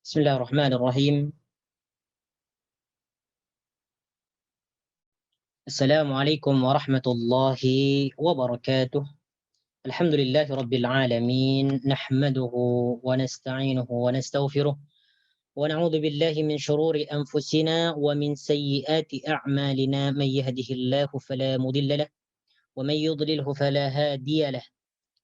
بسم الله الرحمن الرحيم. السلام عليكم ورحمة الله وبركاته. الحمد لله رب العالمين، نحمده ونستعينه ونستغفره ونعوذ بالله من شرور أنفسنا ومن سيئات أعمالنا. من يهده الله فلا مضل له ومن يضلله فلا هادي له.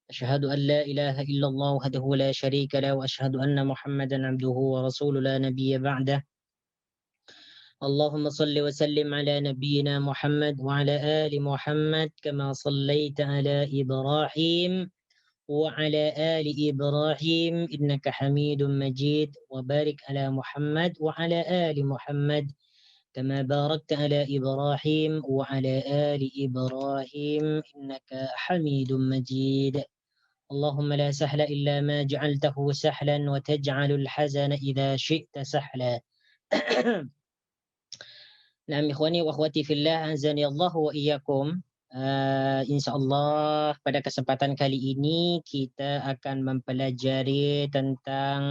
أشهد أن لا إله إلا الله وحده لا شريك له، وأشهد أن محمدا عبده ورسوله لا نبي بعده. اللهم صل وسلم على نبينا محمد وعلى آل محمد كما صليت على إبراهيم وعلى آل إبراهيم إنك حميد مجيد، وبارك على محمد وعلى آل محمد كما باركت على إبراهيم وعلى آل إبراهيم إنك حميد مجيد. اللهم لا سهل إلا ما جعلته سهلا وتجعل الحزن إذا شئت سهلا. Nah, ikhwani wa akhwati fillah, azani Allah wa iyyakum. Insyaallah pada kesempatan kali ini kita akan mempelajari tentang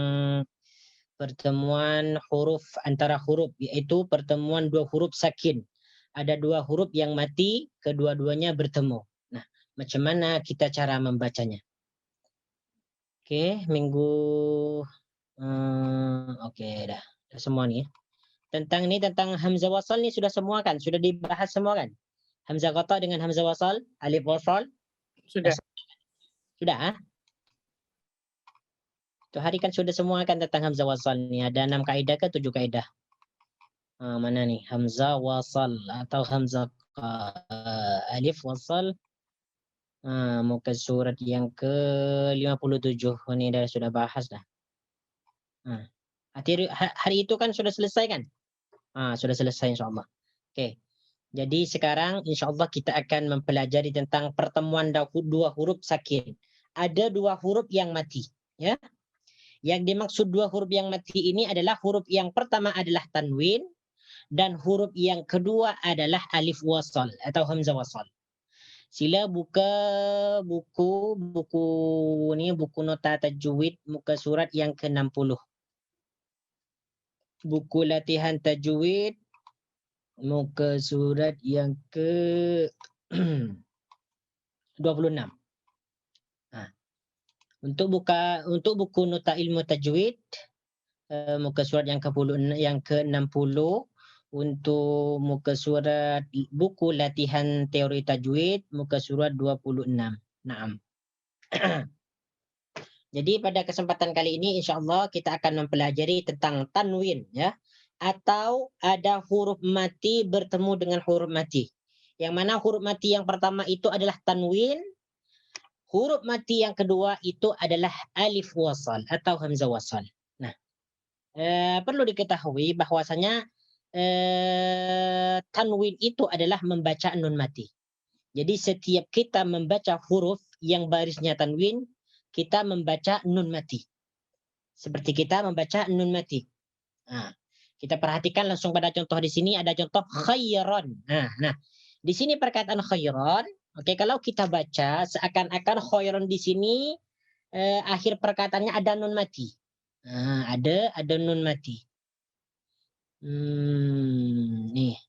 pertemuan huruf antara huruf, yaitu pertemuan dua huruf sakin. Ada dua huruf yang mati, kedua-duanya bertemu. Nah, macam mana kita cara membacanya? Oke, oke dah semua nih ya. Tentang hamzah wasal nih sudah semua kan? Sudah dibahas semua kan? Hamzah qata dengan hamzah wasal, alif wasal. Sudah. Sudah, ah? Itu hari kan sudah semua kan tentang hamzah wasal nih. Ada 6 kaidah ke 7 kaidah? Mana nih? Hamzah wasal atau hamzah alif wasal. Muka surat yang ke-57. Ini sudah bahas dah. Hari itu kan sudah selesai kan? Sudah selesai insyaallah. Oke. Jadi sekarang insyaallah kita akan mempelajari tentang pertemuan dua huruf sakin. Ada dua huruf yang mati, ya. Yang dimaksud dua huruf yang mati ini adalah huruf yang pertama adalah tanwin dan huruf yang kedua adalah alif wasal atau hamzah wasal. Sila buka buku nota tajwid muka surat yang ke-60. Buku latihan tajwid muka surat yang ke 26. Untuk buku nota ilmu tajwid muka surat yang ke-60, untuk muka surat buku latihan teori tajwid muka surat 26. Naam. Jadi pada kesempatan kali ini insyaallah kita akan mempelajari tentang tanwin, ya, atau ada huruf mati bertemu dengan huruf mati. Yang mana huruf mati yang pertama itu adalah tanwin, huruf mati yang kedua itu adalah alif wasal atau hamzah wasal. Nah, perlu diketahui bahwasanya tanwin itu adalah membaca nun mati. Jadi setiap kita membaca huruf yang barisnya tanwin, kita membaca nun mati. Seperti kita membaca nun mati. Kita perhatikan langsung pada contoh di sini, ada contoh khairan. Nah, di sini perkataan khairan, oke, kalau kita baca seakan-akan khairan di sini akhir perkataannya ada nun mati. Ada nun mati. Nih.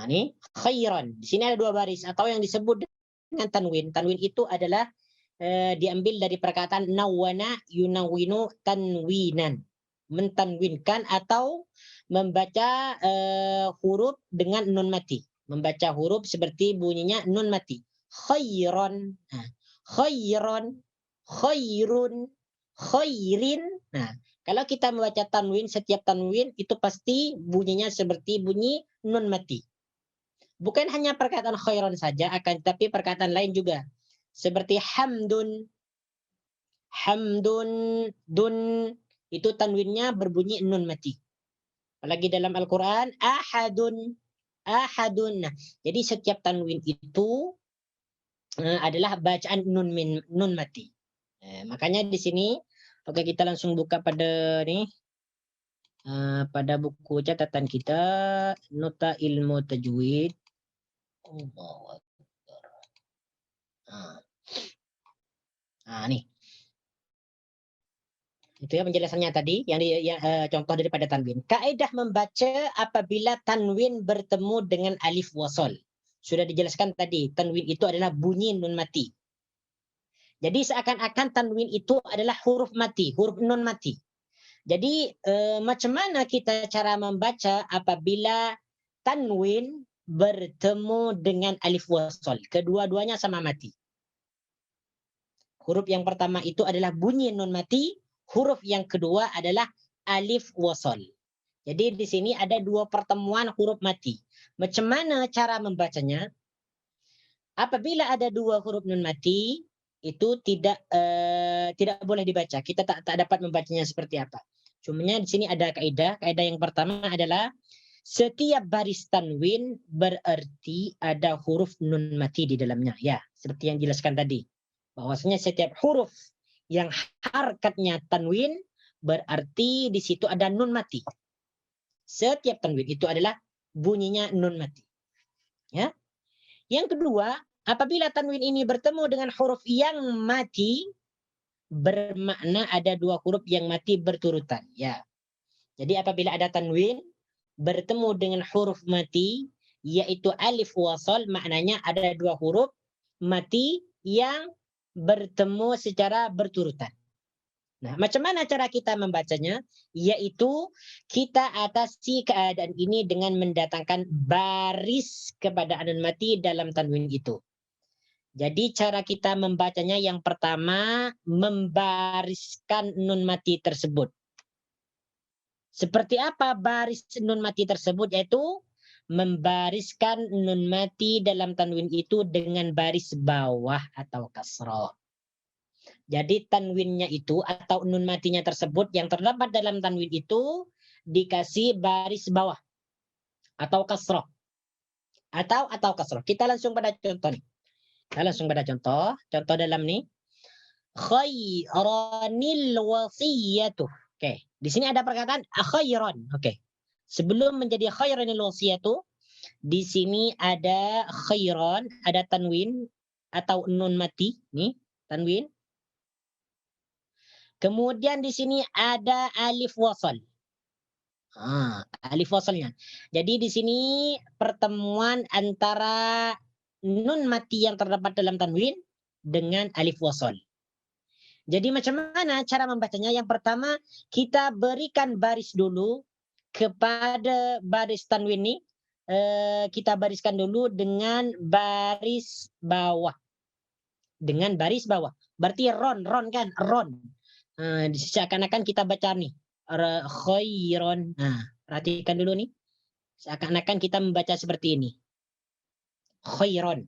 Nih khairan. Di sini ada dua baris atau yang disebut dengan tanwin. Tanwin itu adalah diambil dari perkataan nawwana yunawwinu tanwinan. Mentanwinkan atau membaca huruf dengan nun mati. Membaca huruf seperti bunyinya nun mati. Khairan. Khairan. Khairun. Khairin. Nah, kalau kita membaca tanwin, setiap tanwin itu pasti bunyinya seperti bunyi nun mati. Bukan hanya perkataan khairan saja, akan tetapi perkataan lain juga. Seperti hamdun. Hamdun, dun, itu tanwinnya berbunyi nun mati. Apalagi dalam Al-Quran, ahadun, ahadun. Nah, jadi setiap tanwin itu adalah bacaan nun mati. Makanya di sini, oke, kita langsung buka pada nih, pada buku catatan kita, nota ilmu tajwid. Nih. Itu ya penjelasannya tadi yang, contoh daripada tanwin. Kaidah membaca apabila tanwin bertemu dengan alif wasol. Sudah dijelaskan tadi, tanwin itu adalah bunyi nun mati. Jadi seakan-akan tanwin itu adalah huruf mati, huruf nun mati. Jadi macam mana kita cara membaca apabila tanwin bertemu dengan alif wasol? Kedua-duanya sama mati. Huruf yang pertama itu adalah bunyi nun mati, huruf yang kedua adalah alif wasol. Jadi di sini ada dua pertemuan huruf mati. Macam mana cara membacanya? Apabila ada dua huruf nun mati, itu tidak boleh dibaca. Kita tak dapat membacanya seperti apa. Cumanya di sini ada kaidah. Kaidah yang pertama adalah setiap baris tanwin berarti ada huruf nun mati di dalamnya. Ya, seperti yang dijelaskan tadi. Bahwasanya setiap huruf yang harkatnya tanwin berarti di situ ada nun mati. Setiap tanwin itu adalah bunyinya nun mati. Ya. Yang kedua, apabila tanwin ini bertemu dengan huruf yang mati, bermakna ada dua huruf yang mati berturutan. Ya. Jadi apabila ada tanwin bertemu dengan huruf mati, yaitu alif wasal, maknanya ada dua huruf mati yang bertemu secara berturutan. Nah, macam mana cara kita membacanya? Yaitu kita atasi keadaan ini dengan mendatangkan baris kepada nun mati dalam tanwin itu. Jadi cara kita membacanya yang pertama membariskan nun mati tersebut. Seperti apa baris nun mati tersebut? Yaitu membariskan nun mati dalam tanwin itu dengan baris bawah atau kasroh. Jadi tanwinnya itu atau nun matinya tersebut yang terdapat dalam tanwin itu dikasih baris bawah atau kasroh. Atau kasroh. Kita langsung pada contoh nih. Kita langsung pada contoh. Contoh dalam nih. Khairanil wasiyatuh. Oke. Di sini ada perkataan khairan. Oke. Sebelum menjadi khairanil wasiyatuh, di sini ada khairan, ada tanwin atau nun mati. Nih, tanwin. Kemudian di sini ada alif wasal. Alif wasalnya. Jadi di sini pertemuan antara nun mati yang terdapat dalam tanwin dengan alif wasal. Jadi macam mana cara membacanya? Yang pertama kita berikan baris dulu kepada baris tanwin ini. Kita bariskan dulu dengan baris bawah. Dengan baris bawah. Berarti ron kan? Ron. Seakan-akan kita baca nih khairon. Perhatikan dulu nih. Seakan-akan kita membaca seperti ini. Khairon.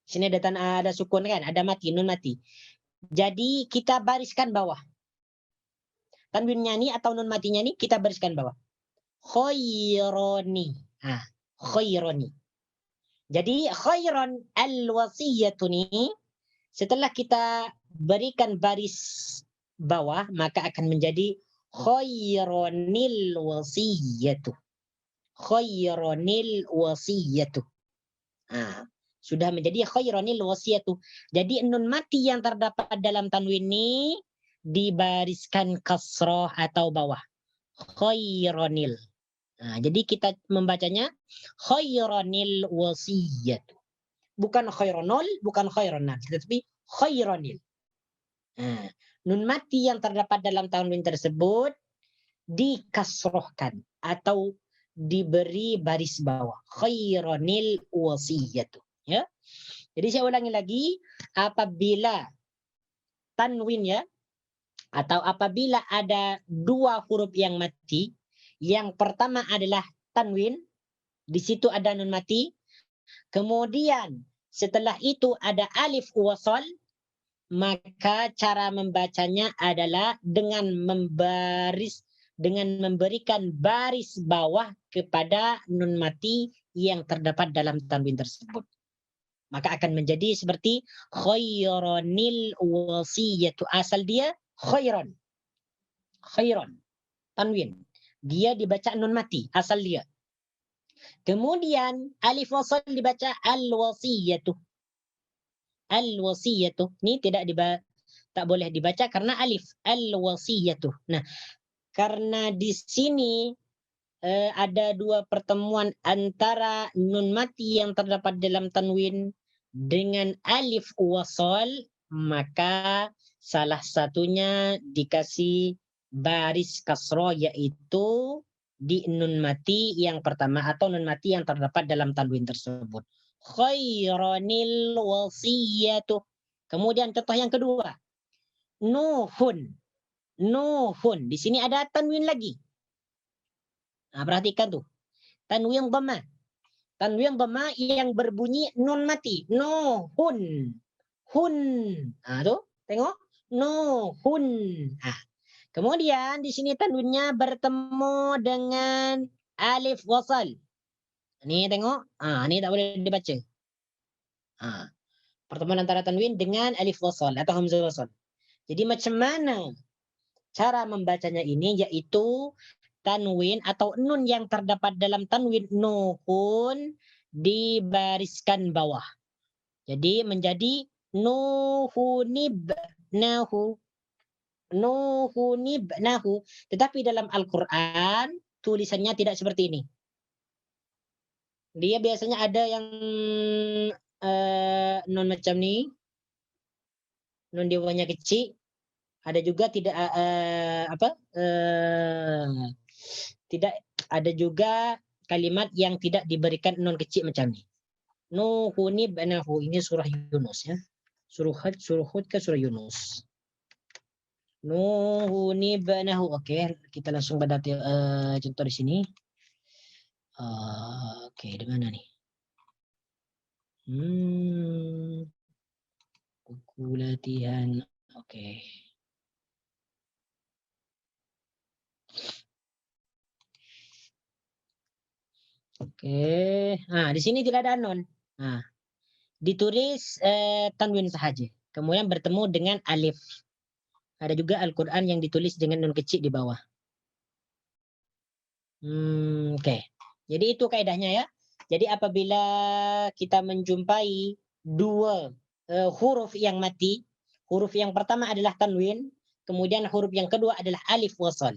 Sini ada sukun kan? Ada mati, nun mati. Jadi kita bariskan bawah. Tanwinnya nih atau nun matinya nih kita bariskan bawah. Khaironi. Khaironi. Jadi khairon al-wasiyatu nih setelah kita berikan baris bawah maka akan menjadi khaironil wasiyatu. Khaironil wasiyatu. Sudah menjadi khaironil wasiyatu. Jadi nun mati yang terdapat dalam tanwin ini dibariskan kasroh atau bawah. Khaironil. Jadi kita membacanya khaironil wasiyatu. Bukan khaironol, bukan khaironal, tetapi khaironil. Nun mati yang terdapat dalam tanwin tersebut dikasrohkan atau diberi baris bawah. Khaironil wasiyatu. Ya. Jadi saya ulangi lagi, apabila tanwin ya, atau apabila ada dua huruf yang mati, yang pertama adalah tanwin, di situ ada nun mati. Kemudian setelah itu ada alif wasal, maka cara membacanya adalah dengan memberikan baris bawah kepada nun mati yang terdapat dalam tanwin tersebut. Maka akan menjadi seperti khaironil wasiyatu. Asal dia khairon. Khairon. Tanwin. Dia dibaca nun mati. Asal dia. Kemudian alif wasal dibaca al-wasiyatu. Al-wasiyatu. Ini tak boleh dibaca karena alif al-wasiyatu. Nah, karena di sini ada dua pertemuan antara nun mati yang terdapat dalam tanwin dengan alif wasal, maka salah satunya dikasih baris kasroh, yaitu di nun mati yang pertama atau nun mati yang terdapat dalam tanwin tersebut. Khairanil wasiyatu. Kemudian contoh yang kedua, Nuhun. Nuhun. Di sini ada tanwin lagi. Nah, perhatikan tuh. Tanwin dhamma. Tanwin dhamma yang berbunyi nun mati. Nuhun. Hun. Nah, tuh. Tengok. Nuhun. Nah, kemudian di sini tanwinnya bertemu dengan alif wasal. Ini tengok. Ini tak boleh dibaca. Pertemuan antara tanwin dengan alif wasal atau hamzah wasal. Jadi macam mana cara membacanya ini, yaitu tanwin atau nun yang terdapat dalam tanwin nuhun dibariskan bawah. Jadi menjadi nuhunibnahu. Nuhunibnahu. Tetapi dalam Al-Quran tulisannya tidak seperti ini. Dia biasanya ada yang nun macam ni. Nun di bawahnya kecil. Ada juga tidak tidak ada juga kalimat yang tidak diberikan nun kecil macam ni. Nuhunibnahu, ini surah Yunus ya. Surah Hud ke surah Yunus. Nuhunibnahu. Oke, kita langsung pada contoh di sini. Oke, di mana nih? Buku latihan. Oke. Oke. Nah, di sini tidak ada nun. Nah, ditulis tanwin sahaja. Kemudian bertemu dengan alif. Ada juga Al-Quran yang ditulis dengan nun kecil di bawah. Oke. Jadi itu kaidahnya ya. Jadi apabila kita menjumpai dua huruf yang mati, huruf yang pertama adalah tanwin, kemudian huruf yang kedua adalah alif wasal.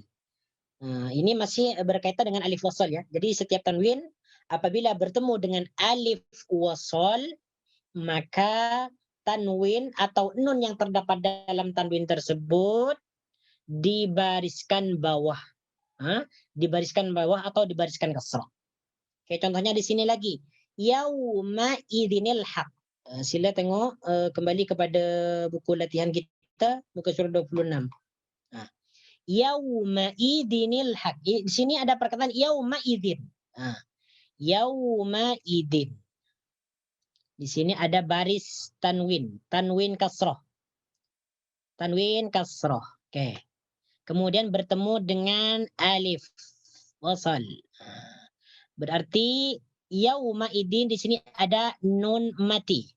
Ini masih berkaitan dengan alif wasal ya. Jadi setiap tanwin apabila bertemu dengan alif wasal, maka tanwin atau nun yang terdapat dalam tanwin tersebut dibariskan bawah. Dibariskan bawah atau dibariskan kasrah. Oke, contohnya di sini lagi. Yauma idzinil haq. Sila tengok kembali kepada buku latihan kita, muka surat 26. Yauma idzinil haq. Di sini ada perkataan yauma idzin. Yauma idzin. Di sini ada baris tanwin, tanwin kasrah. Tanwin kasrah. Oke. Kemudian bertemu dengan alif wasal. Berarti yauma idzin di sini ada nun mati.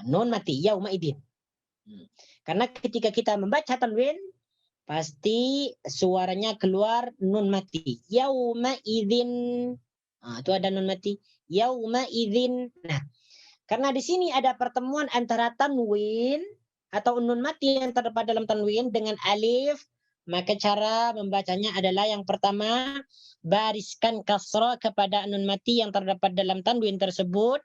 Nun mati yauma idzin. Karena ketika kita membaca tanwin pasti suaranya keluar nun mati. Yauma idzin. Itu ada nun mati. Yauma idzin. Nah, karena di sini ada pertemuan antara tanwin atau nun mati yang terdapat dalam tanwin dengan alif, maka cara membacanya adalah yang pertama, bariskan kasrah kepada nun mati yang terdapat dalam tanwin tersebut,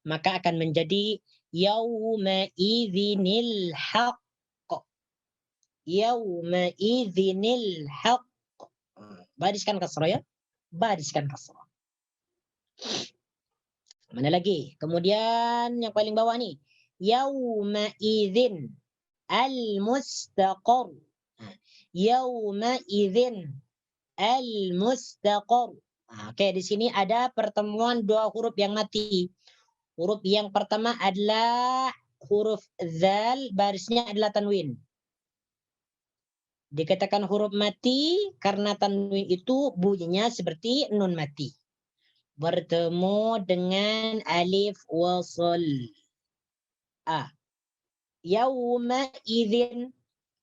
maka akan menjadi yauma idzinil haqq. Yauma idzinil haqq. Bariskan kasrah ya. Bariskan kasrah. Mana lagi? Kemudian yang paling bawah nih. Yauma idzin al-mustaqar. Yauma idzin al-mustaqar. Oke, di sini ada pertemuan dua huruf yang mati. Huruf yang pertama adalah huruf zal, barisnya adalah tanwin. Dikatakan huruf mati karena tanwin itu bunyinya seperti nun mati. Bertemu dengan alif wasal. Yauma idzin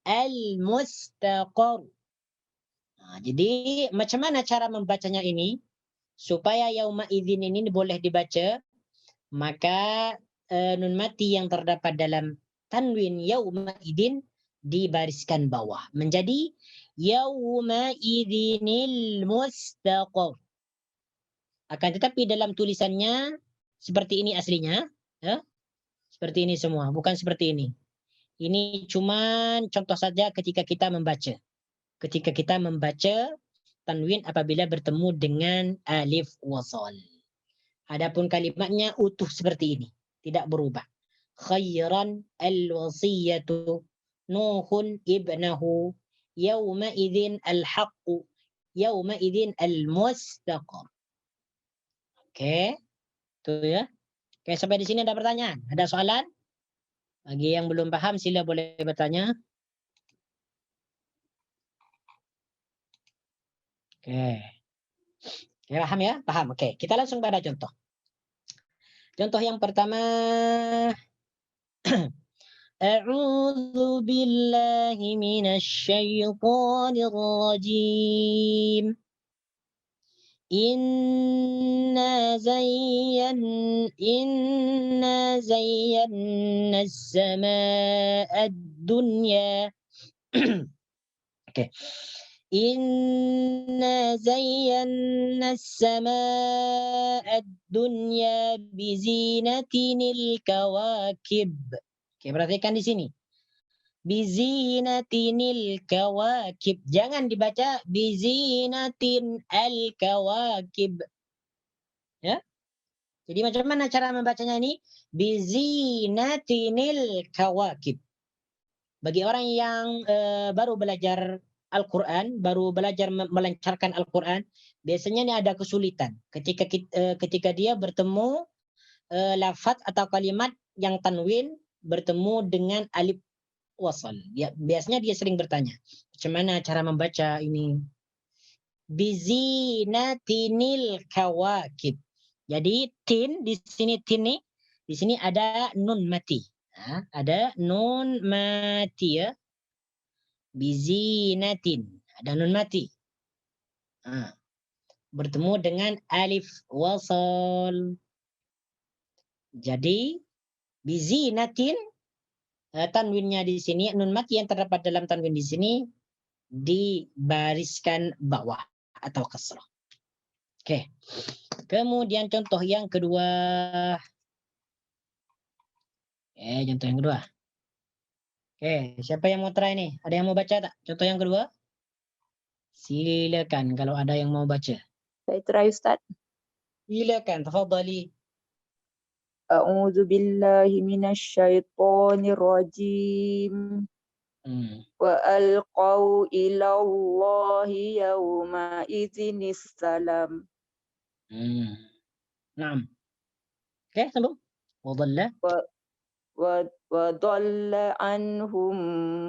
al-mustaqar. Jadi macam mana cara membacanya ini supaya yauma idzin ini boleh dibaca? Maka nun mati yang terdapat dalam tanwin yauma idin dibariskan bawah menjadi yauma idinil mustaqar. Akan tetapi dalam tulisannya seperti ini aslinya, ya. Seperti ini semua, bukan seperti ini. Ini cuman contoh saja ketika kita membaca. Ketika kita membaca tanwin apabila bertemu dengan alif wasal. Adapun kalimatnya utuh seperti ini, tidak berubah. Khairan al-wasiyatu Nuhun ibnahu yauma idzin al-haqqu yauma idzin al-mustaqar. Oke, itu ya. Oke, sampai di sini ada pertanyaan? Ada soalan? Bagi yang belum paham sila boleh bertanya. Oke. Ya, paham ya? Paham. Oke, kita langsung pada contoh. Contoh yang pertama. A'udzu billahi minasyaitonir rajim. Inna zayyana as-samaa'a ad-dunya. Oke. Inna zayyana as-samaa'a ad-dunya bizinatinil kawakib. Oke, perhatikan di sini. Bizinatinil kawakib. Jangan dibaca bizinatin al-kawakib. Ya. Jadi macam mana cara membacanya ini? Bizinatinil kawakib. Bagi orang yang baru belajar Al-Quran, baru belajar melancarkan Al-Quran, biasanya ini ada kesulitan. Ketika dia bertemu lafaz atau kalimat yang tanwin bertemu dengan alif wasal. Ya, biasanya dia sering bertanya, macam mana cara membaca ini? Bizinatinil kawakib. Jadi tin di sini di sini ada nun mati. Nah, ada nun mati ya. Bizinatin. Ada nun mati. Nah, bertemu dengan alif wasal. Jadi bizinatin tanwinnya di sini, nun mati yang terdapat dalam tanwin di sini dibariskan bawah atau kasrah. Oke. Kemudian contoh yang kedua. Contoh yang kedua. Oke, siapa yang mau try nih? Ada yang mau baca tak? Contoh yang kedua? Silakan kalau ada yang mau baca. Saya try Ustaz. Silakan, tafadhali. A'udzu billahi minasyaitonir rajim. Wa alqau ila Allahi yawma idzinis salam. Naam. Oke, sambung. Wadalla. Wa dhalla anhum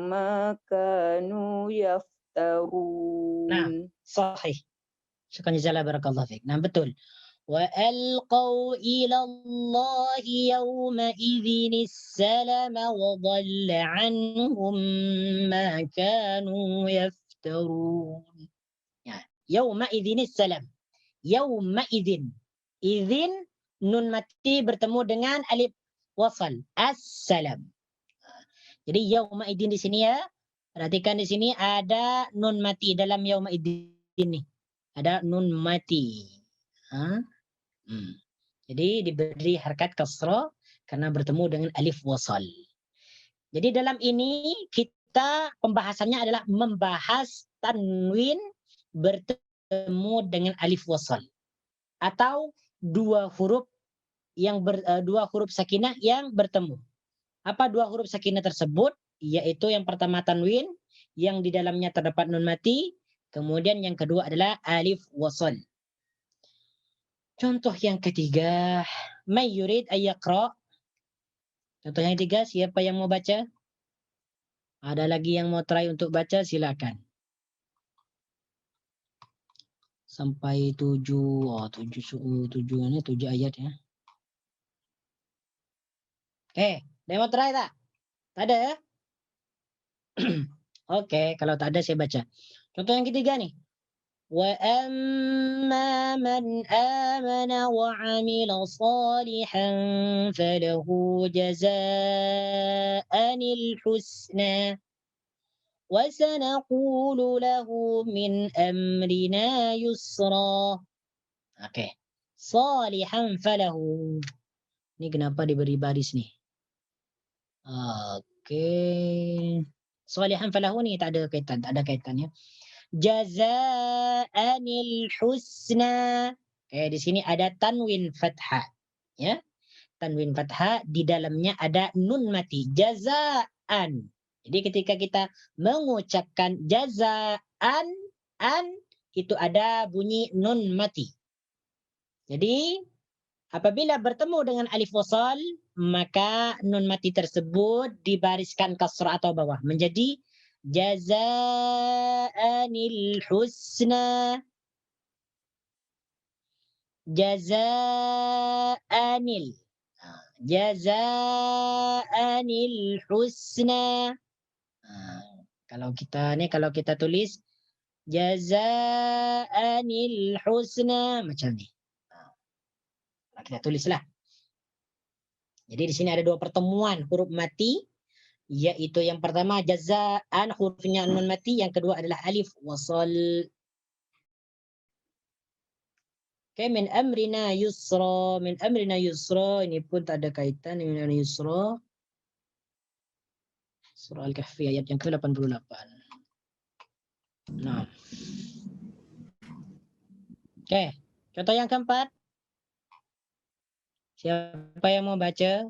ma kanu yaftarun. Nah, sahih. Syukran jazakallah barakallahu fiik. Nah, betul. وألقوا إلى الله يومئذ السلام وضل عنهم ما كانوا يفترون. يومئذ السلام. يومئذ. Izin nun mati bertemu dengan alif wasal. Assalam. Jadi yaumaidin di sini ya. Perhatikan di sini ada nun mati dalam yaumaidin ini. Ada nun mati. Jadi diberi harkat kasrah karena bertemu dengan alif wasal. Jadi dalam ini kita pembahasannya adalah membahas tanwin bertemu dengan alif wasal atau dua huruf sakinah yang bertemu. Apa dua huruf sakinah tersebut? Yaitu yang pertama tanwin yang di dalamnya terdapat nun mati, kemudian yang kedua adalah alif wasal. Contoh yang ketiga, may yurid ayyaqra. Contoh yang ketiga, siapa yang mau baca? Ada lagi yang mau try untuk baca, silakan. Sampai 7 ini 7 ayat ya. Oke, ada yang mau try tak? Tak ada ya? Oke, kalau tak ada saya baca. Contoh yang ketiga nih. وأما من آمن وعمل صالحا فله جزاء الحسنى وسنقول له من أمرنا يسرا. Okey. Salihan falahu. Ini kenapa diberi baris nih? Okey. Salihan falahu ni tak ada kaitannya. Jazaanil husna. Okey, di sini ada tanwin fathah. Ya. Tanwin fathah, di dalamnya ada nun mati. Jazaan. Jadi ketika kita mengucapkan jazaan, itu ada bunyi nun mati. Jadi apabila bertemu dengan alif wasal, maka nun mati tersebut dibariskan kasrah atau bawah menjadi jazaanil husna. Jazaanil. Jazaanil husna. Kalau kita tulis jazaanil husna macam ni. Kita tulislah. Jadi di sini ada dua pertemuan huruf mati, yaitu yang pertama jazaan, hurufnya nun mati, yang kedua adalah alif wasal. Oke, min amrina yusra, min amrina yusra, ini pun tak ada kaitan min amrina yusra. Surah Al-Kahfi ayat yang ke-88. Nah. Oke, contoh yang keempat. Siapa yang mau baca?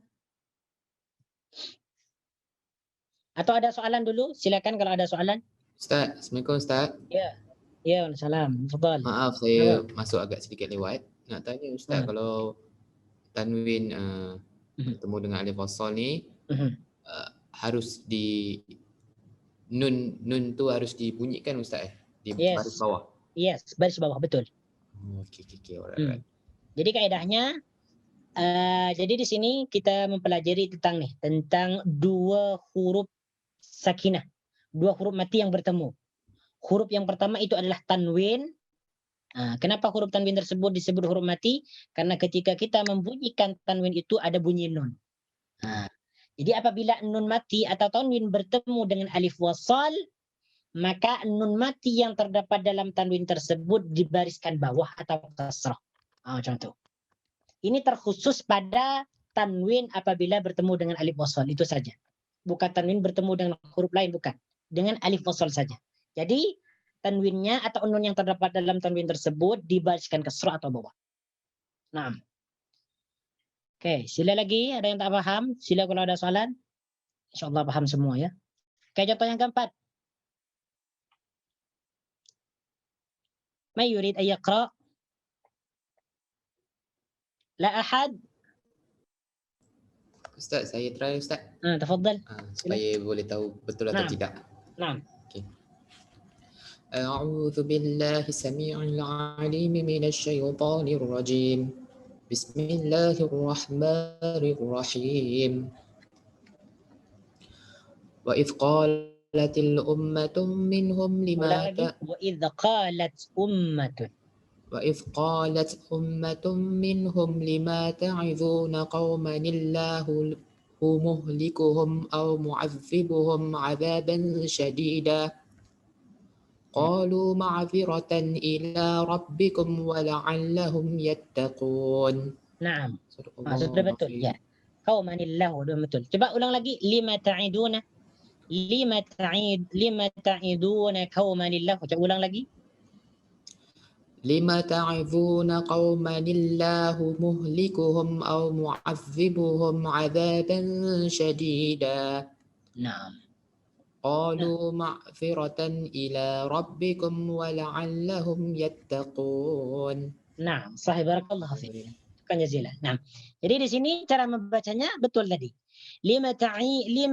Atau ada soalan dulu? Silakan kalau ada soalan. Ustaz, Assalamualaikum Ustaz. Ya. Ya, salam. Tafadhal. Maaf saya masuk agak sedikit lewat. Nak tanya Ustaz, kalau tanwin bertemu dengan alif wasal ni harus di nun tu harus dibunyikan Ustaz di baris bawah. Yes, baris bawah, betul. Okey, alright. Jadi kaedahnya jadi di sini kita mempelajari tentang dua huruf sakinah, dua huruf mati yang bertemu. Huruf yang pertama itu adalah tanwin. Kenapa huruf tanwin tersebut disebut huruf mati? Karena ketika kita membunyikan tanwin itu ada bunyi nun. Jadi apabila nun mati atau tanwin bertemu dengan alif wasal, maka nun mati yang terdapat dalam tanwin tersebut dibariskan bawah atau kasrah. Contoh. Ini terkhusus pada tanwin apabila bertemu dengan alif wasal, itu saja. Bukan tanwin bertemu dengan huruf lain, bukan. Dengan alif wasal saja. Jadi tanwinnya atau nun yang terdapat dalam tanwin tersebut dibariskan kasrah atau bawah. Nah. Oke, sila lagi. Ada yang tak paham? Sila kalau ada soalan. InsyaAllah paham semua ya. Oke, contoh yang keempat. May yurid an yaqra? La ahad? Ustaz, saya try Ustaz. Tafadhal. Supaya boleh tahu betul atau tidak. Naam. Okey. A'udzu billahi samii'il 'aliim minasy syaithaanir rajiim. Bismillahirrahmanirrahim. Wa idz qalatil ummatun minhum lima وإذ قالت أمة منهم لما تعظون قوما الله مهلكهم أو معذبهم عذابا شديدا قالوا معذرة إلى ربكم ولعلهم يتقون. Naam. Sudah betul ya. Qaumanillahu, sudah betul. Coba ulang lagi. Lima ta'iduna qaumanillahu. Coba ulang lagi. Lima ta'izuna qaumanillahu muhlikuhum aw mu'azzibuhum 'adzaban syadida. Naam. Qalu ma'firatan ila rabbikum wa la'allahum yattaqun. Naam, sahih, barakallahu fiik. Kan jazilan. Naam. Jadi di sini cara membacanya betul tadi. Lima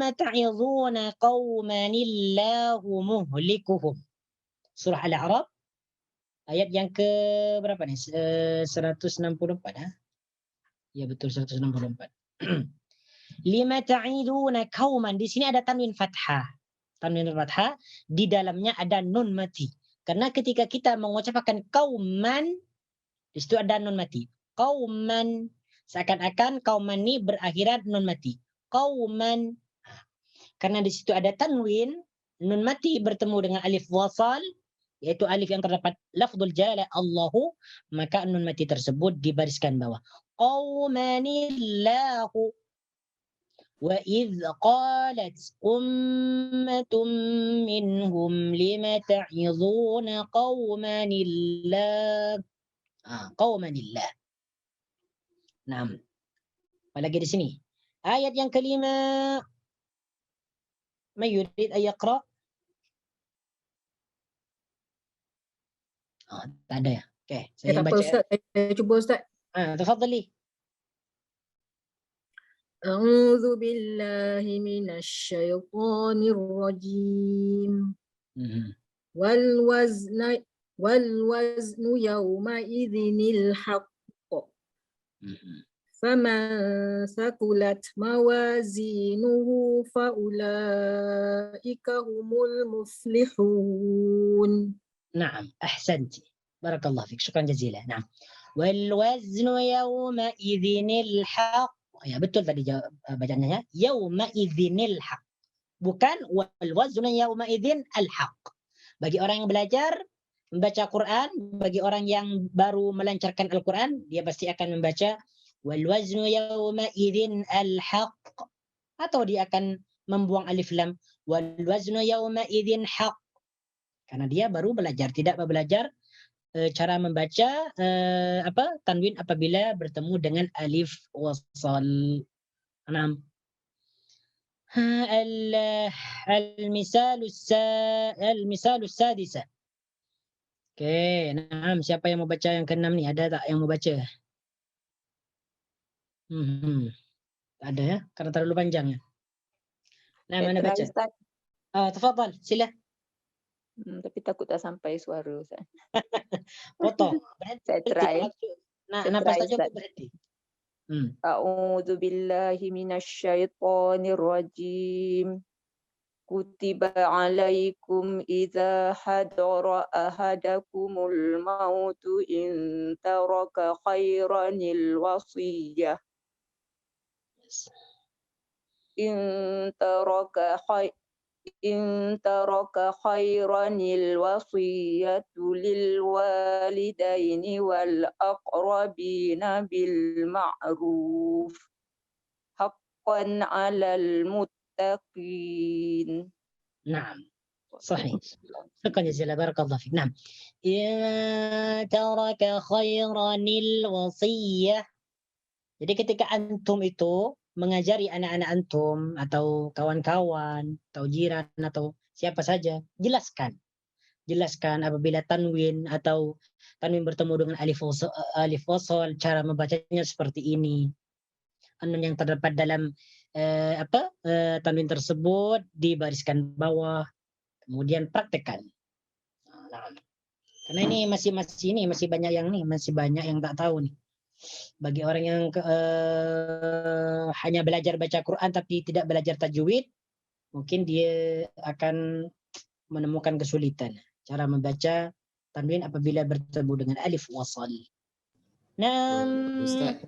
ta'izuna qaumanillahu muhlikuhum. Surah Al-A'raf ayat yang ke berapa nih? 164 ya. Ya betul 164. Lima ta'iduna qauman, di sini ada tanwin fathah. Tanwin fathah, di dalamnya ada nun mati. Karena ketika kita mengucapkan kauman, di situ ada nun mati. Kauman, seakan-akan kauman ini berakhiran nun mati. Kauman, karena di situ ada tanwin, nun mati bertemu dengan alif wasal, yaitu alif yang terdapat lafzul jalalah Allahu, maka nun mati tersebut dibariskan bawah. Qaumanillahu. Wa idh qalat ummatun minhum lima ta'idhuna qaumanillah. Qaumanillah. Nah, apalagi di sini. Ayat yang kelima. Man yurid an yaqra? Tak ada ya. Okey, saya Tak apa baca. Ustaz, saya cuba Ustaz. Tafadhali. A'udzu billahi minasyaitonir rajim. Wal waznu yawma idzinil haqq. Faman saqulat mawazinuhu faulaika humul muflihun. نعم أحسنت بارك الله فيك شكرا جزيلا. نعم والوزن يومئذ الحق. Ya betul tadi bacaannya, yaumaidzinil haq, bukan wal waznu yauma'idzin al haq. Bagi orang yang belajar membaca Quran, bagi orang yang baru melancarkan Al-Quran, dia pasti akan membaca wal waznu yauma'idzin al haq, atau dia akan membuang alif lam wal waznu yauma'idzin haq, karena dia baru belajar, tidak belajar cara membaca tanwin apabila bertemu dengan alif wasal. Naam. Al-misalu sadisa. Oke, naam, siapa yang mau baca yang ke-6 nih? Ada tak yang mau baca? Tak ada ya, karena terlalu panjang ya. Nah, mana baca? Tafadhal, sila. Tapi takut tak sampai suara Ustaz. Potong. Saya try. Nah, nafas saja berhenti. A'udzu billahi minasyaitonir rajim. Kutiba alaikum idza hadara ahadakumul mautu in taraka khairanil wasiyah. In taraka khairanil wasiyatu lil walidaini wal aqrabina bil ma'ruf haqqan 'alal muttaqin. Naam. Sahih. Syukran jazilan barakallahu fik. Naam. In taraka khairanil wasiyah. Jadi ketika antum itu mengajari anak-anak antum atau kawan-kawan atau jiran atau siapa saja, jelaskan apabila tanwin atau tanwin bertemu dengan alif wasal, cara membacanya seperti ini. Anun yang terdapat dalam tanwin tersebut dibariskan bawah, kemudian praktekkan. Nah, karena ini masih banyak yang tak tahu nih. Bagi orang yang hanya belajar baca Quran tapi tidak belajar tajwid, mungkin dia akan menemukan kesulitan cara membaca tanwin apabila bertemu dengan alif wasal. Nah, Ustaz.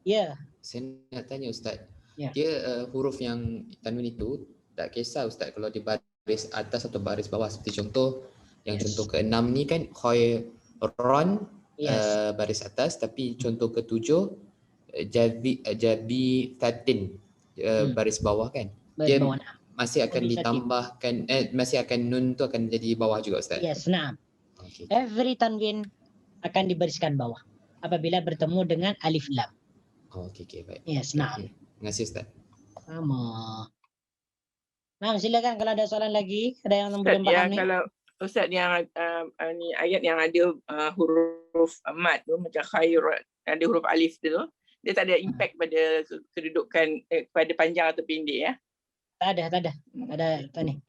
Ya. Saya nak tanya Ustaz. Ya. Dia huruf yang tanwin itu tak kisah Ustaz kalau di baris atas atau baris bawah, seperti contoh yang contoh ke-6 ni kan khairan. Baris atas, tapi contoh ke-7 jabi fatin baris bawah kan, dia bawah, masih akan ditambahkan masih akan nun tu akan jadi bawah juga Ustaz. Yes, nah. Okay. Every tanwin akan dibariskan bawah apabila bertemu dengan alif lam. Okey, baik. Yes, nah. Terima kasih Ustaz. Sama. Nah, silakan kalau ada soalan lagi, ada yang belum paham nih. Kalau Ustaz yang ni ayat yang ada huruf mad tu macam khair, ada huruf alif tu, dia tak ada impact pada kedudukan pada panjang atau pendek ya? Tak ada. Ni.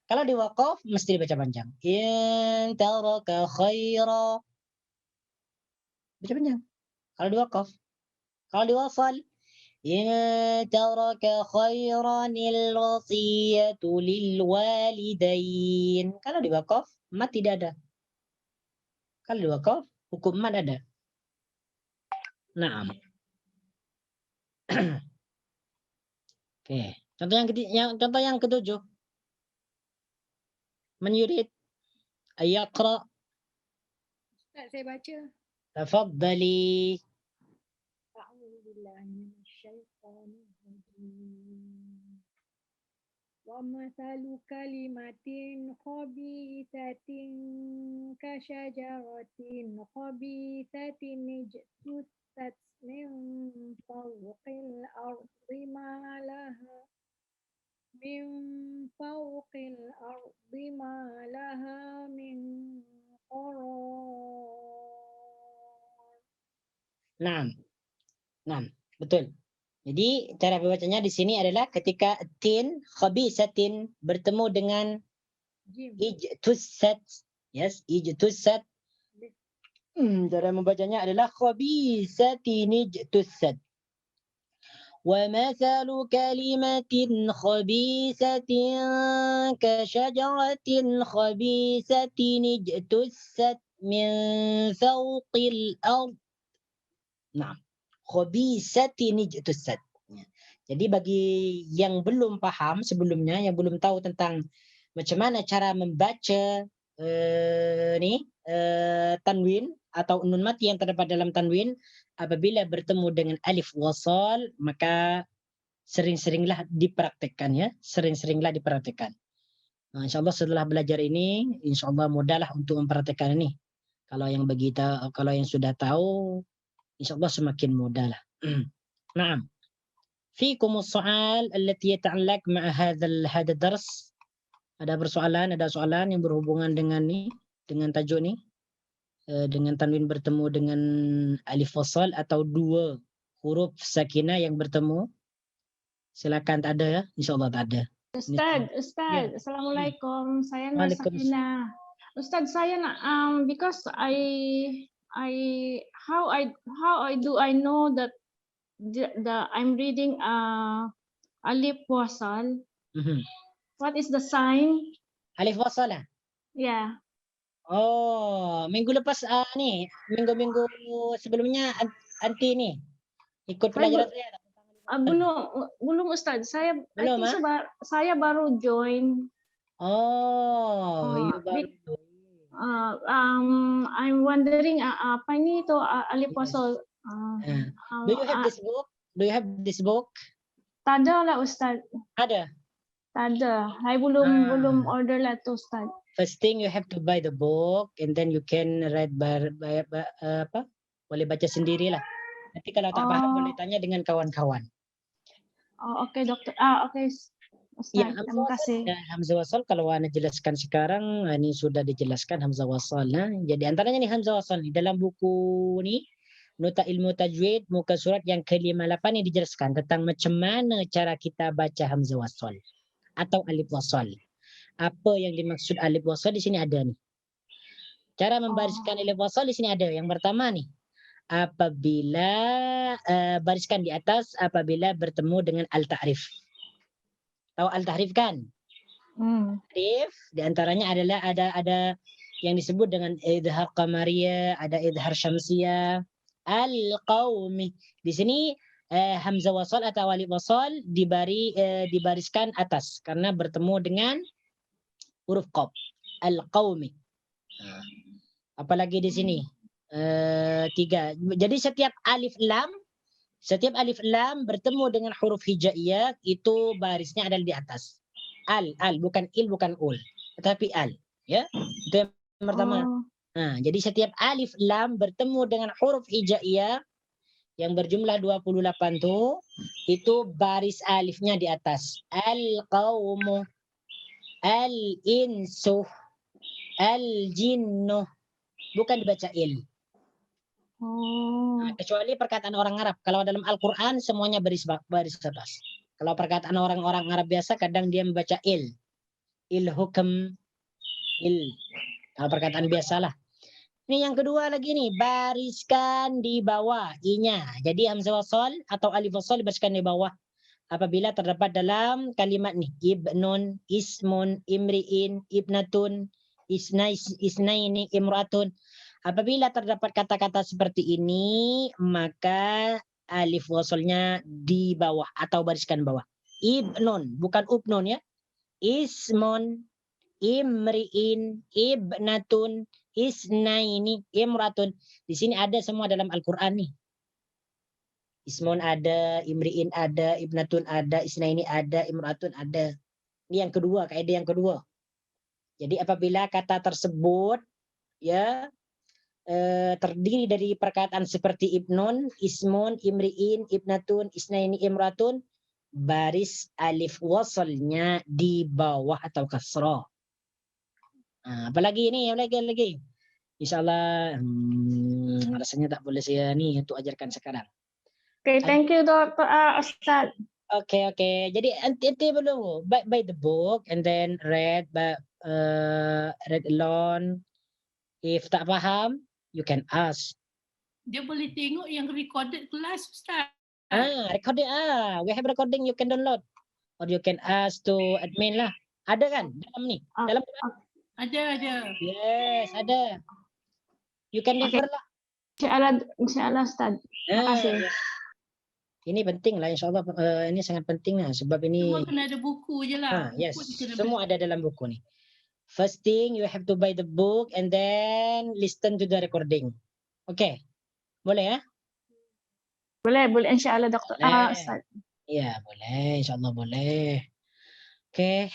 Kalau di waqaf mesti dibaca panjang. In taraka khaira. Baca panjang. Kalau di waqaf. Kalau di wasal in taraka khairanil wasiyatu lil walidain. Kalau di waqaf mat tidak ada. Kalau dua qaf, hukum mad ada. Naam. Oke. Contoh yang ketujuh. Man yurid ayaqra. Ustaz, saya baca. Tafaddali. A'udzubillahi minasyaitonir rajim. Wa mathalu kalimatin khabithatin kasyajaratin khabithatin ijtutsat min fawqil ardi ma laha min qarar. Naam, betul. Jadi cara membacanya di sini adalah ketika tin khabisatin bertemu dengan Jim. ijtussat. Yes, ijtussat. Cara membacanya adalah khabisatin ijtussat. Wa mathalu kalimatin khabisatin kasyajaratin khabisatin ijtussat min fawqil ard. Nah, khabisatin ijtussat. Jadi bagi yang belum paham sebelumnya, yang belum tahu tentang macam mana cara membaca tanwin atau nun mati yang terdapat dalam tanwin apabila bertemu dengan alif wasal, maka sering-seringlah dipraktekkan ya, sering-seringlah dipraktekkan. Nah, insyaallah setelah belajar ini, insyaallah mudahlah untuk mempraktekkan ini. Kalau yang sudah tahu, insyaallah semakin mudah lah. Naam. Fikum as-soal allati yata'allaq ma'a hadha dars. Ada soalan yang berhubungan dengan tajuk ni, dengan tanwin bertemu dengan alif wasal atau dua huruf sakinah yang bertemu. Silakan, tak ada ya? Insyaallah tak ada. Ustaz, Ya. Assalamualaikum. Saya Nur Waalaikumsalam. Sakinah. Ustaz, saya nak because how I know that I'm reading alif wasal. What is the sign? Alif wasal lah. Yeah. Oh, minggu lepas minggu sebelumnya anti ni ikut pelajaran saya. Belum Ustaz. Saya Belum, saya baru join. Oh, you baru. I'm wondering apa ini itu alif Yes. wasal. Do you have this book? Do you have this book? Tak ada lah Ustaz. Ada. Tak ada. Saya belum order lah tu Ustaz. First thing you have to buy the book and then you can read boleh baca sendirilah. Nanti kalau tak paham boleh tanya dengan kawan-kawan. Oh, okey doktor. Okey Ustaz. Ya, Terima kasih. Hamzah wasal kalau ana jelaskan sekarang ini sudah dijelaskan hamzah wasal. Jadi antaranya ni hamzah wasal ni dalam buku ni Nota Ilmu Tajwid muka surat yang ke-58 ni dijelaskan tentang macam mana cara kita baca hamzah wasal atau alif wasal. Apa yang dimaksud alif wasal di sini ada ni. Cara membariskan alif wasal di sini ada. Yang pertama ni, apabila bariskan di atas apabila bertemu dengan al-ta'rif. Tahu al-ta'rif kan? Ta'rif di antaranya adalah ada yang disebut dengan idhar qamariyah, ada idhar syamsiyah, al-qaumi. Di sini hamzah wasal atau alif wasal dibariskan atas karena bertemu dengan huruf qaf, al-qaumi. Apalagi di sini 3. Jadi setiap alif lam bertemu dengan huruf hijaiyah itu barisnya adalah di atas. Al bukan il bukan ul, tetapi al, ya. Itu yang pertama. Jadi setiap alif lam bertemu dengan huruf hijaiyah yang berjumlah 28 itu baris alifnya di atas. Al-qaumu, al-insu, al-jinnu, bukan dibaca il. Kecuali perkataan orang Arab. Kalau dalam Al-Quran semuanya baris atas. Kalau perkataan orang-orang Arab biasa kadang dia membaca il. Il hukm, il. Kalau perkataan biasalah. Ini yang kedua lagi nih, bariskan di bawah i-nya. Jadi hamzah wasal atau alif wasal dibariskan di bawah apabila terdapat dalam kalimat nih ibnun, ismun, imriin, ibnatun, isnaini, imratun. Apabila terdapat kata-kata seperti ini, maka alif wasalnya di bawah atau bariskan bawah. Ibnun, bukan ubnun ya. Ismun, imri'in, ibnatun, isnaini, imratun. Di sini ada semua dalam Al-Quran nih. Ismun ada, imri'in ada, ibnatun ada, isnaini ada, imratun ada. Ini yang kedua, kaidah yang kedua. Jadi apabila kata tersebut ya terdiri dari perkataan seperti ibnun, ismun, imri'in, ibnatun, isnaini, imratun, baris alif wasalnya di bawah atau kasrah. Apalagi ini, lagi. Insyaallah rasanya tak boleh saya nih untuk ajarkan sekarang. Okay, thank you, Dr. Ustaz. Okay. Jadi nanti belum by the book and then read alone. If tak paham, you can ask. Dia boleh tengok yang recorded kelas, Ustaz. Recording. We have recording, you can download. Or you can ask to admin lah. Ada kan dalam ni? Dalam Ada. Yes, ada. You can refer lah. Insyaallah Ustaz. Terima kasih. Ini penting lah, insyaallah. Ini sangat penting lah sebab ini. Semua kena ada buku je lah. Yes, semua ada dalam buku ni. First thing you have to buy the book and then listen to the recording. Okay, boleh ya? Boleh insyaallah Dr. Ustaz. Ya, boleh, insyaallah boleh. Okay.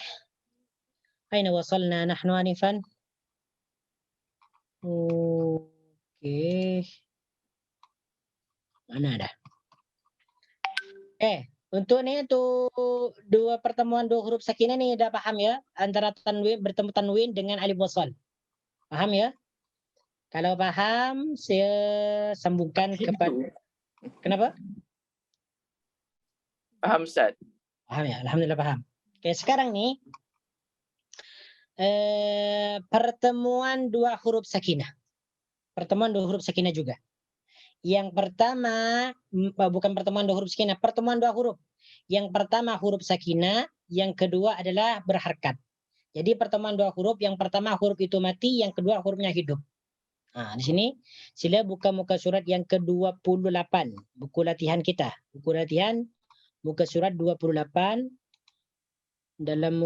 Aina wasalna nahnu anifan? Okay. Mana ada? Untuk dua pertemuan dua huruf sakinah nih udah paham ya? Antara tanwin bertemu tanwin dengan alif wasal. Paham ya? Kalau paham, saya sambungkan kepada. Kenapa? Paham Ustaz. Paham ya? Alhamdulillah paham. Oke, sekarang nih pertemuan dua huruf sakinah. Pertemuan dua huruf sakinah juga. Yang pertama, bukan pertemuan dua huruf sakinah, pertemuan dua huruf. Yang pertama huruf sakinah, yang kedua adalah berharkat. Jadi pertemuan dua huruf, yang pertama huruf itu mati, yang kedua hurufnya hidup. Di sini sila buka muka surat yang ke-28, buku latihan kita. Buku latihan muka surat 28. Dalam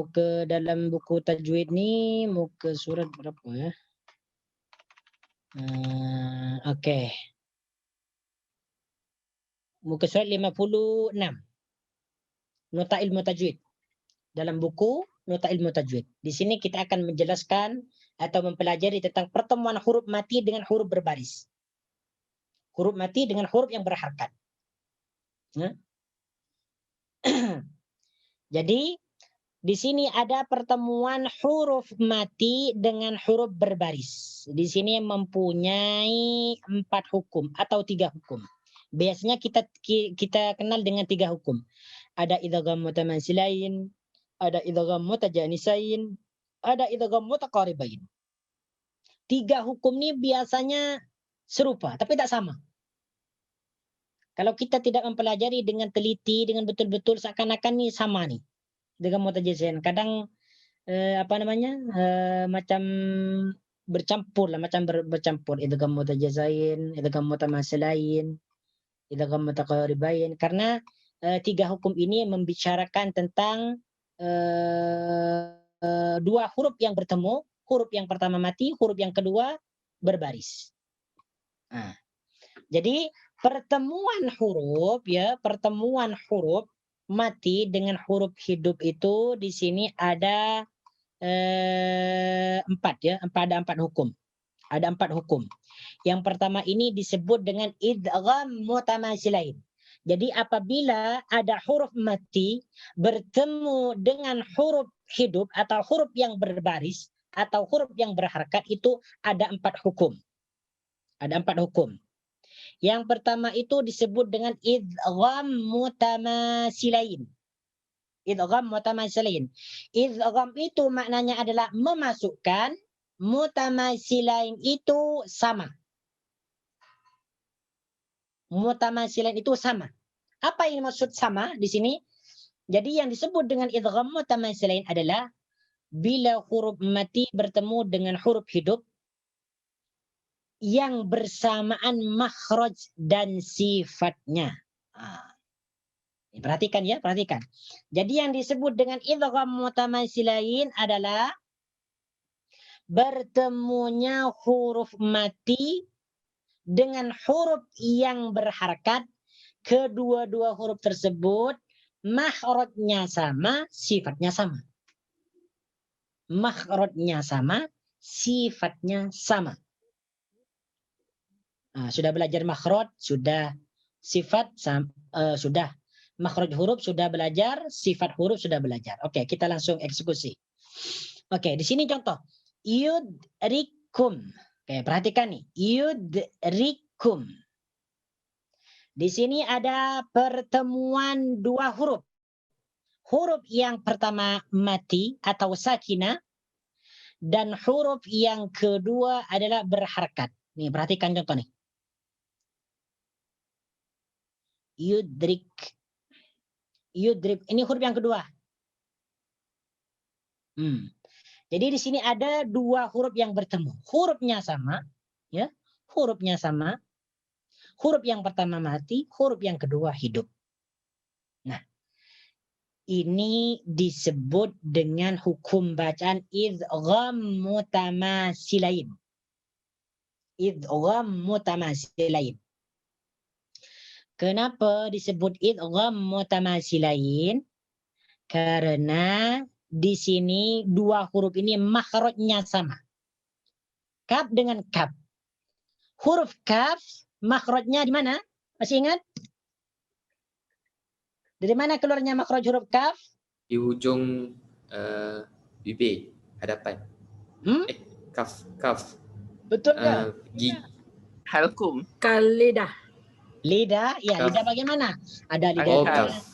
buku tajwid ni muka surat berapa ya? Okey. Muka surat 56. Nota ilmu tajwid. Dalam buku Nota ilmu tajwid. Di sini kita akan menjelaskan atau mempelajari tentang pertemuan huruf mati dengan huruf berbaris. Huruf mati dengan huruf yang berharkat. Jadi di sini ada pertemuan huruf mati dengan huruf berbaris. Di sini mempunyai 4 hukum atau 3 hukum. Biasanya kita kenal dengan 3 hukum. Ada idgham mutamathilain, ada idgham mutajanisain, ada idgham mutaqaribain. 3 hukum ini biasanya serupa tapi tak sama. Kalau kita tidak mempelajari dengan teliti, dengan betul-betul seakan-akan ni sama ni. Idgham mutajanisain kadang macam bercampur lah, macam bercampur. Idgham mutajanisain, idgham mutamathilain, idgham mutaqaribain, karena 3 hukum ini membicarakan tentang 2 huruf yang bertemu, huruf yang pertama mati, huruf yang kedua berbaris. Jadi pertemuan huruf mati dengan huruf hidup itu di sini ada 4 ya, ada 4 hukum. Ada 4 hukum. Yang pertama ini disebut dengan idgham mutamathilain. Jadi apabila ada huruf mati bertemu dengan huruf hidup atau huruf yang berbaris atau huruf yang berharkat itu ada 4 hukum. Ada 4 hukum. Yang pertama itu disebut dengan idgham mutamathilain. Idgham mutamathilain. Idgham itu maknanya adalah memasukkan, mutamathilain itu sama. Mutamathilain itu sama. Apa yang maksud sama di sini? Jadi yang disebut dengan idgham mutamathilain adalah bila huruf mati bertemu dengan huruf hidup, yang bersamaan makhraj dan sifatnya. Perhatikan ya, perhatikan. Jadi yang disebut dengan idgham mutamatsilain adalah bertemunya huruf mati dengan huruf yang berharakat. Kedua-dua huruf tersebut makhrajnya sama, sifatnya sama. Makhrajnya sama, sifatnya sama. Sudah belajar makhraj, sudah. Sifat, sudah. Makhraj huruf sudah belajar, sifat huruf sudah belajar. Oke, kita langsung eksekusi. Oke, di sini contoh. Yudrikum. Oke, perhatikan nih. Yudrikum. Di sini ada pertemuan dua huruf. Huruf yang pertama mati atau sakinah. Dan huruf yang kedua adalah berharakat. Nih, perhatikan contoh nih. Yudrik. Yudrik. Ini huruf yang kedua. Jadi di sini ada dua huruf yang bertemu. Hurufnya sama, ya. Hurufnya sama. Huruf yang pertama mati, huruf yang kedua hidup. Nah, ini disebut dengan hukum bacaan idgham mutamatsilain. Idgham mutamatsilain. Kenapa disebut idgham mutamatsilain? Karena di sini dua huruf ini makhrajnya sama. Kaf dengan kaf. Huruf kaf makhrajnya di mana? Masih ingat? Dari mana keluarnya makhraj huruf kaf? Di ujung bibir hadapan. Kaf. Betul nggak? Gigi. Halkum. Lidah. Lidah, ya Kaf. lidah bagaimana? Ada lidah. Oh, Pangkal. kaf.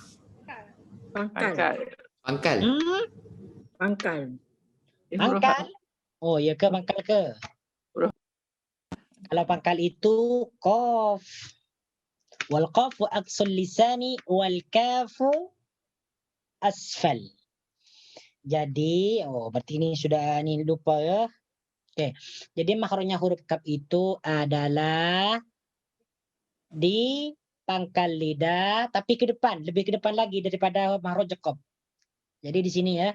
Pangkal. Pangkal. Pangkal. Pangkal. Oh, ya ke pangkal ke? Kalau pangkal itu qaf. Wal qafu aqsul lisani wal kafu asfal. Jadi, berarti ini sudah lupa ya. Oke. Jadi makhrajnya huruf kaf itu adalah di pangkal lidah, tapi ke depan, lebih ke depan lagi daripada makhraj qaf. Jadi di sini ya.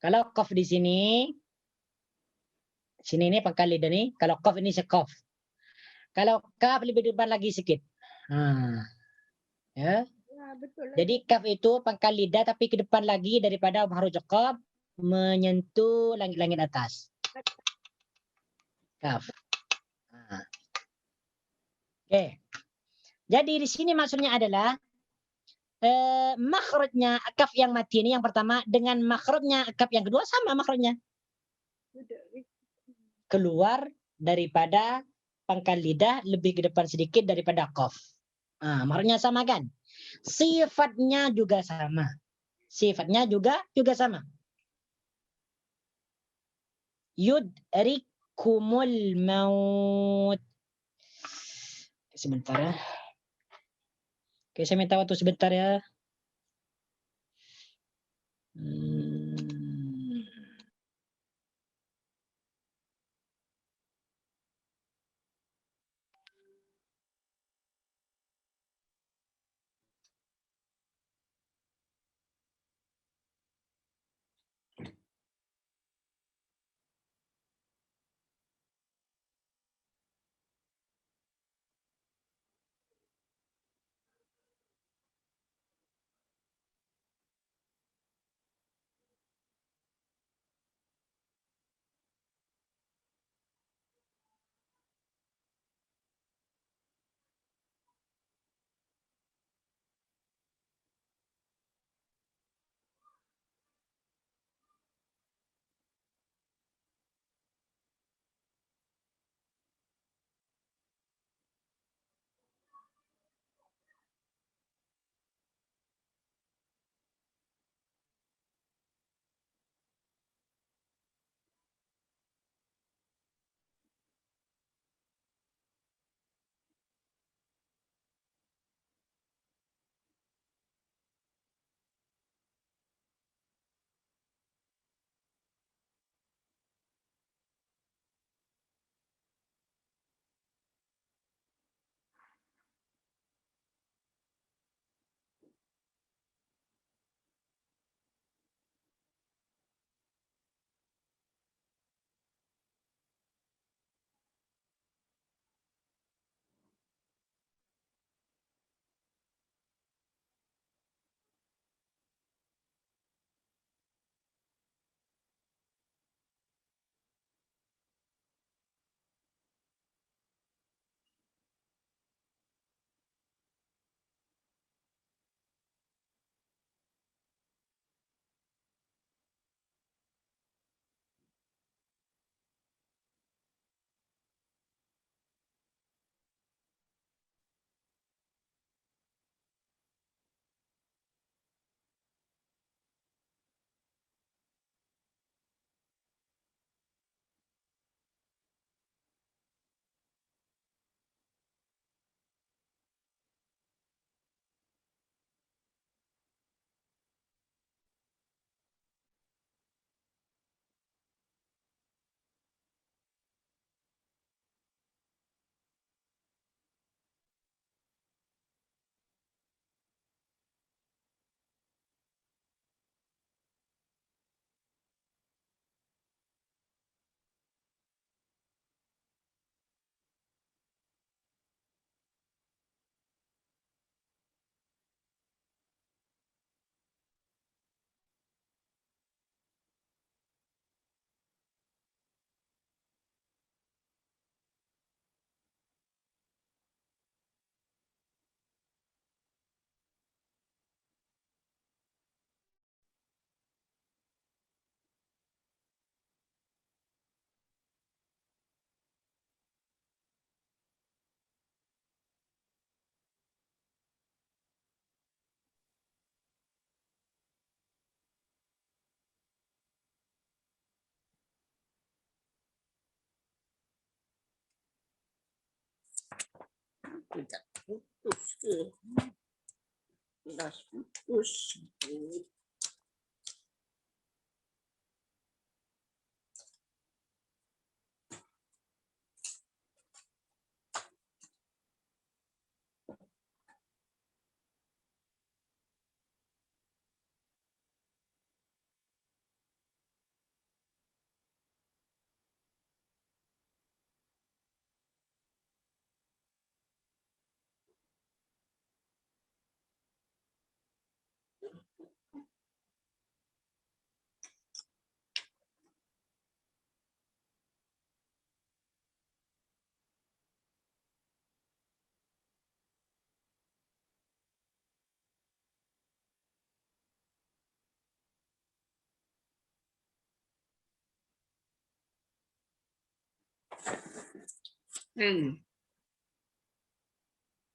Kalau qaf di sini ini pangkal lidah nih. Kalau qaf ini sekaf. Kalau kaf lebih depan lagi sedikit. Ya. Betul. Jadi kaf itu pangkal lidah tapi ke depan lagi daripada makhraj qaf menyentuh langit-langit atas. Kaf. Oke. Jadi di sini maksudnya adalah makhrajnya kaf yang mati ini yang pertama dengan makhrajnya kaf yang kedua sama makhrajnya. Keluar daripada pangkal lidah lebih ke depan sedikit daripada qaf. Makhrajnya sama kan? Sifatnya juga sama. Sifatnya juga sama. Yudrikumul maut. Sebentar ya. Oke, saya minta waktu sebentar ya. Sekejap. Putus ke? Dah putus.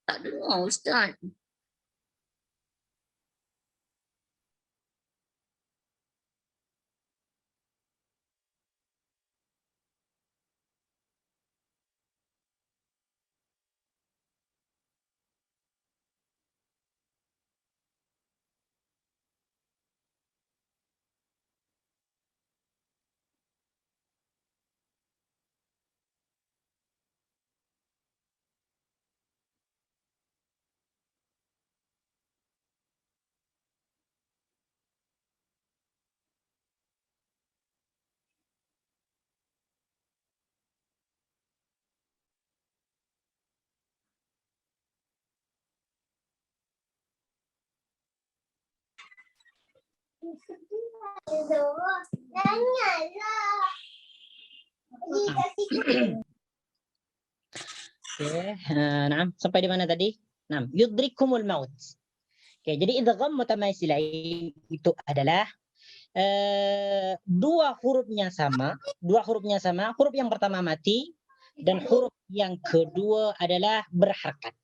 Tak dengar Ustaz. Nah, sampai di mana tadi? Nah, yudrikumul maut. Oke, jadi idgham mutamatsilain itu adalah dua hurufnya sama, huruf yang pertama mati dan huruf yang kedua adalah berharakat.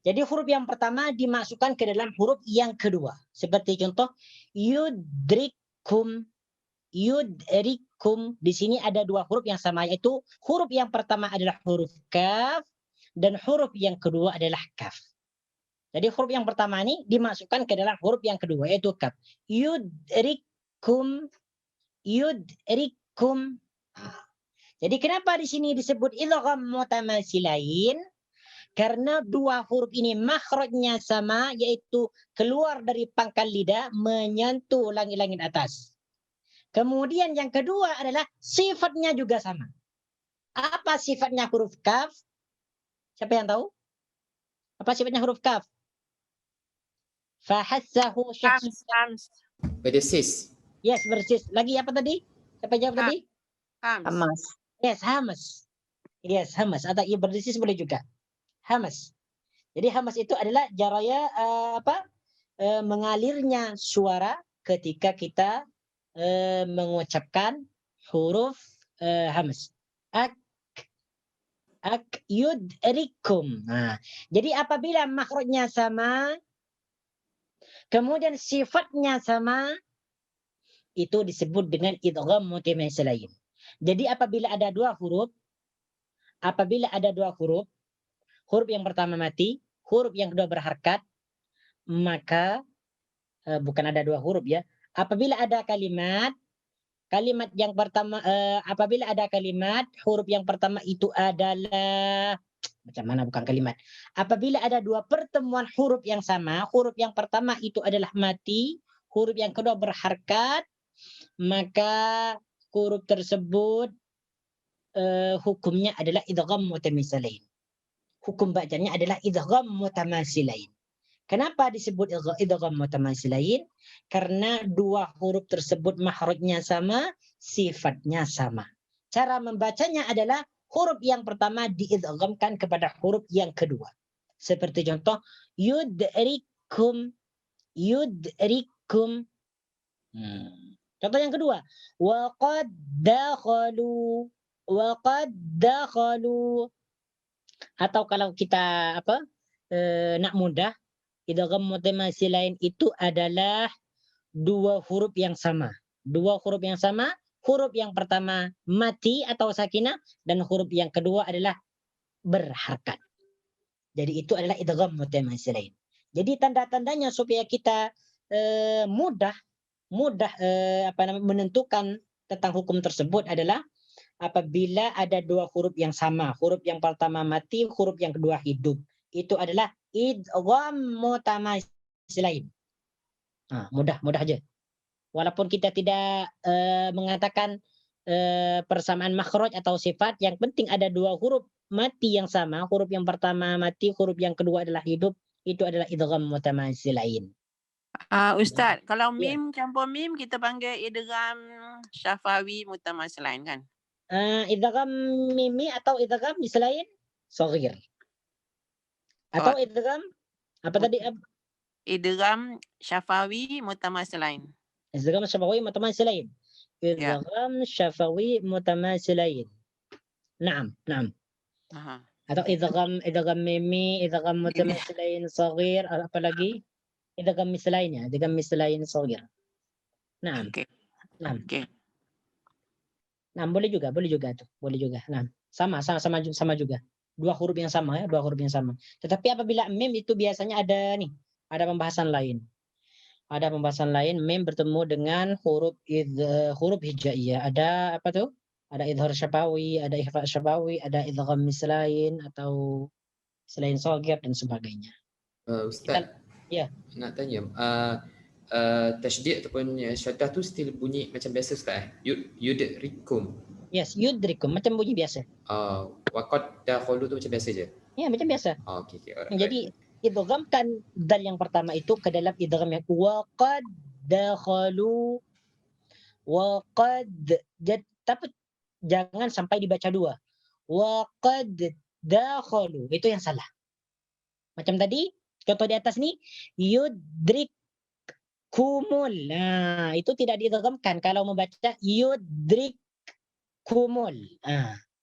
Jadi huruf yang pertama dimasukkan ke dalam huruf yang kedua. Seperti contoh yudrikum. Di sini ada dua huruf yang sama, yaitu huruf yang pertama adalah huruf kaf dan huruf yang kedua adalah kaf. Jadi huruf yang pertama ini dimasukkan ke dalam huruf yang kedua, yaitu kaf. Yudrikum. Jadi kenapa di sini disebut idgham mutamatsilain? Karena dua huruf ini makhrajnya sama, yaitu keluar dari pangkal lidah menyentuh langit-langit atas. Kemudian yang kedua adalah sifatnya juga sama. Apa sifatnya huruf kaf? Siapa yang tahu? Apa sifatnya huruf kaf? Fahassahu syakhs. Berdesis. Yes, bersis. Lagi apa tadi? Siapa jawab tadi? Hamas. Yes, hamas. Yes, hamas. Atau ia berdesis boleh juga. Hamas. Jadi hamas itu adalah jaraya mengalirnya suara ketika kita mengucapkan huruf hamas. Yudrikum. Nah, jadi apabila makhrajnya sama, kemudian sifatnya sama, itu disebut dengan idgham mutamatsilain. Jadi apabila ada dua huruf, huruf yang pertama mati, huruf yang kedua berharakat, maka bukan ada dua huruf ya. Apabila ada kalimat yang pertama, apabila ada kalimat, huruf yang pertama itu adalah macam mana bukan kalimat. Apabila ada dua pertemuan huruf yang sama, huruf yang pertama itu adalah mati, huruf yang kedua berharakat, maka huruf tersebut hukumnya adalah idgham mutamatsilain. Hukum bacanya adalah idgham mutamatsilain. Kenapa disebut idgham mutamatsilain? Karena dua huruf tersebut makhrajnya sama, sifatnya sama. Cara membacanya adalah huruf yang pertama diidghamkan kepada huruf yang kedua. Seperti contoh yudrikum. Contoh yang kedua, waqad dakhalu. Atau kalau kita nak mudah, idgham mutamatsilain itu adalah dua huruf yang sama. Huruf yang pertama mati atau sakinah dan huruf yang kedua adalah berharakat. Jadi itu adalah idgham mutamasilain. Jadi tanda-tandanya supaya kita mudah menentukan tentang hukum tersebut adalah apabila ada dua huruf yang sama, huruf yang pertama mati, huruf yang kedua hidup. Itu adalah idgham mutamasilain. Mudah aja. Walaupun kita tidak mengatakan persamaan makhraj atau sifat, yang penting ada dua huruf mati yang sama, huruf yang pertama mati, huruf yang kedua adalah hidup, itu adalah idgham mutamasilain. Ustaz, kalau Ya. mim campur mim kita panggil idgham syafawi mutamasilain kan? Idgham mimi atau idgham mislain shaghir. Atau idgham apa tadi? Idgham syafawi mutamasilain. Idgham syafawi mutamasilain. Idgham syafawi mutamasilain. Naam. Aha. Atau idgham mimi, idgham mutamasilain shaghir, apa lagi? Idgham mislainnya, idgham mislain shaghir. Naam. Okey. Naam. Okey. Nah, boleh juga tuh, boleh juga. Nah, sama juga. Dua huruf yang sama. Tetapi apabila mem itu biasanya ada pembahasan lain. Ada pembahasan lain, mem bertemu dengan huruf hijaiyah. Ada apa tuh? Ada idhar syafawi, ada ikhfa syafawi, ada idgham mislain atau selain shaghir dan sebagainya. Ustaz, ya. Nak tanya, tasydid ataupun syaddah tu still bunyi macam biasa Ustaz? Yudrikum. Yes, yudrikum macam bunyi biasa. Waqad dakhulu tu macam biasa je? Ya, macam biasa. Okey. Jadi idghamkan dal yang pertama itu ke dalam idgham yang waqad dakhalu, tapi jangan sampai dibaca dua. Waqad dakhalu, itu yang salah. Macam tadi contoh di atas nih, yudrikumul. Nah, itu tidak diidghamkan. Kalau membaca yudrikumul,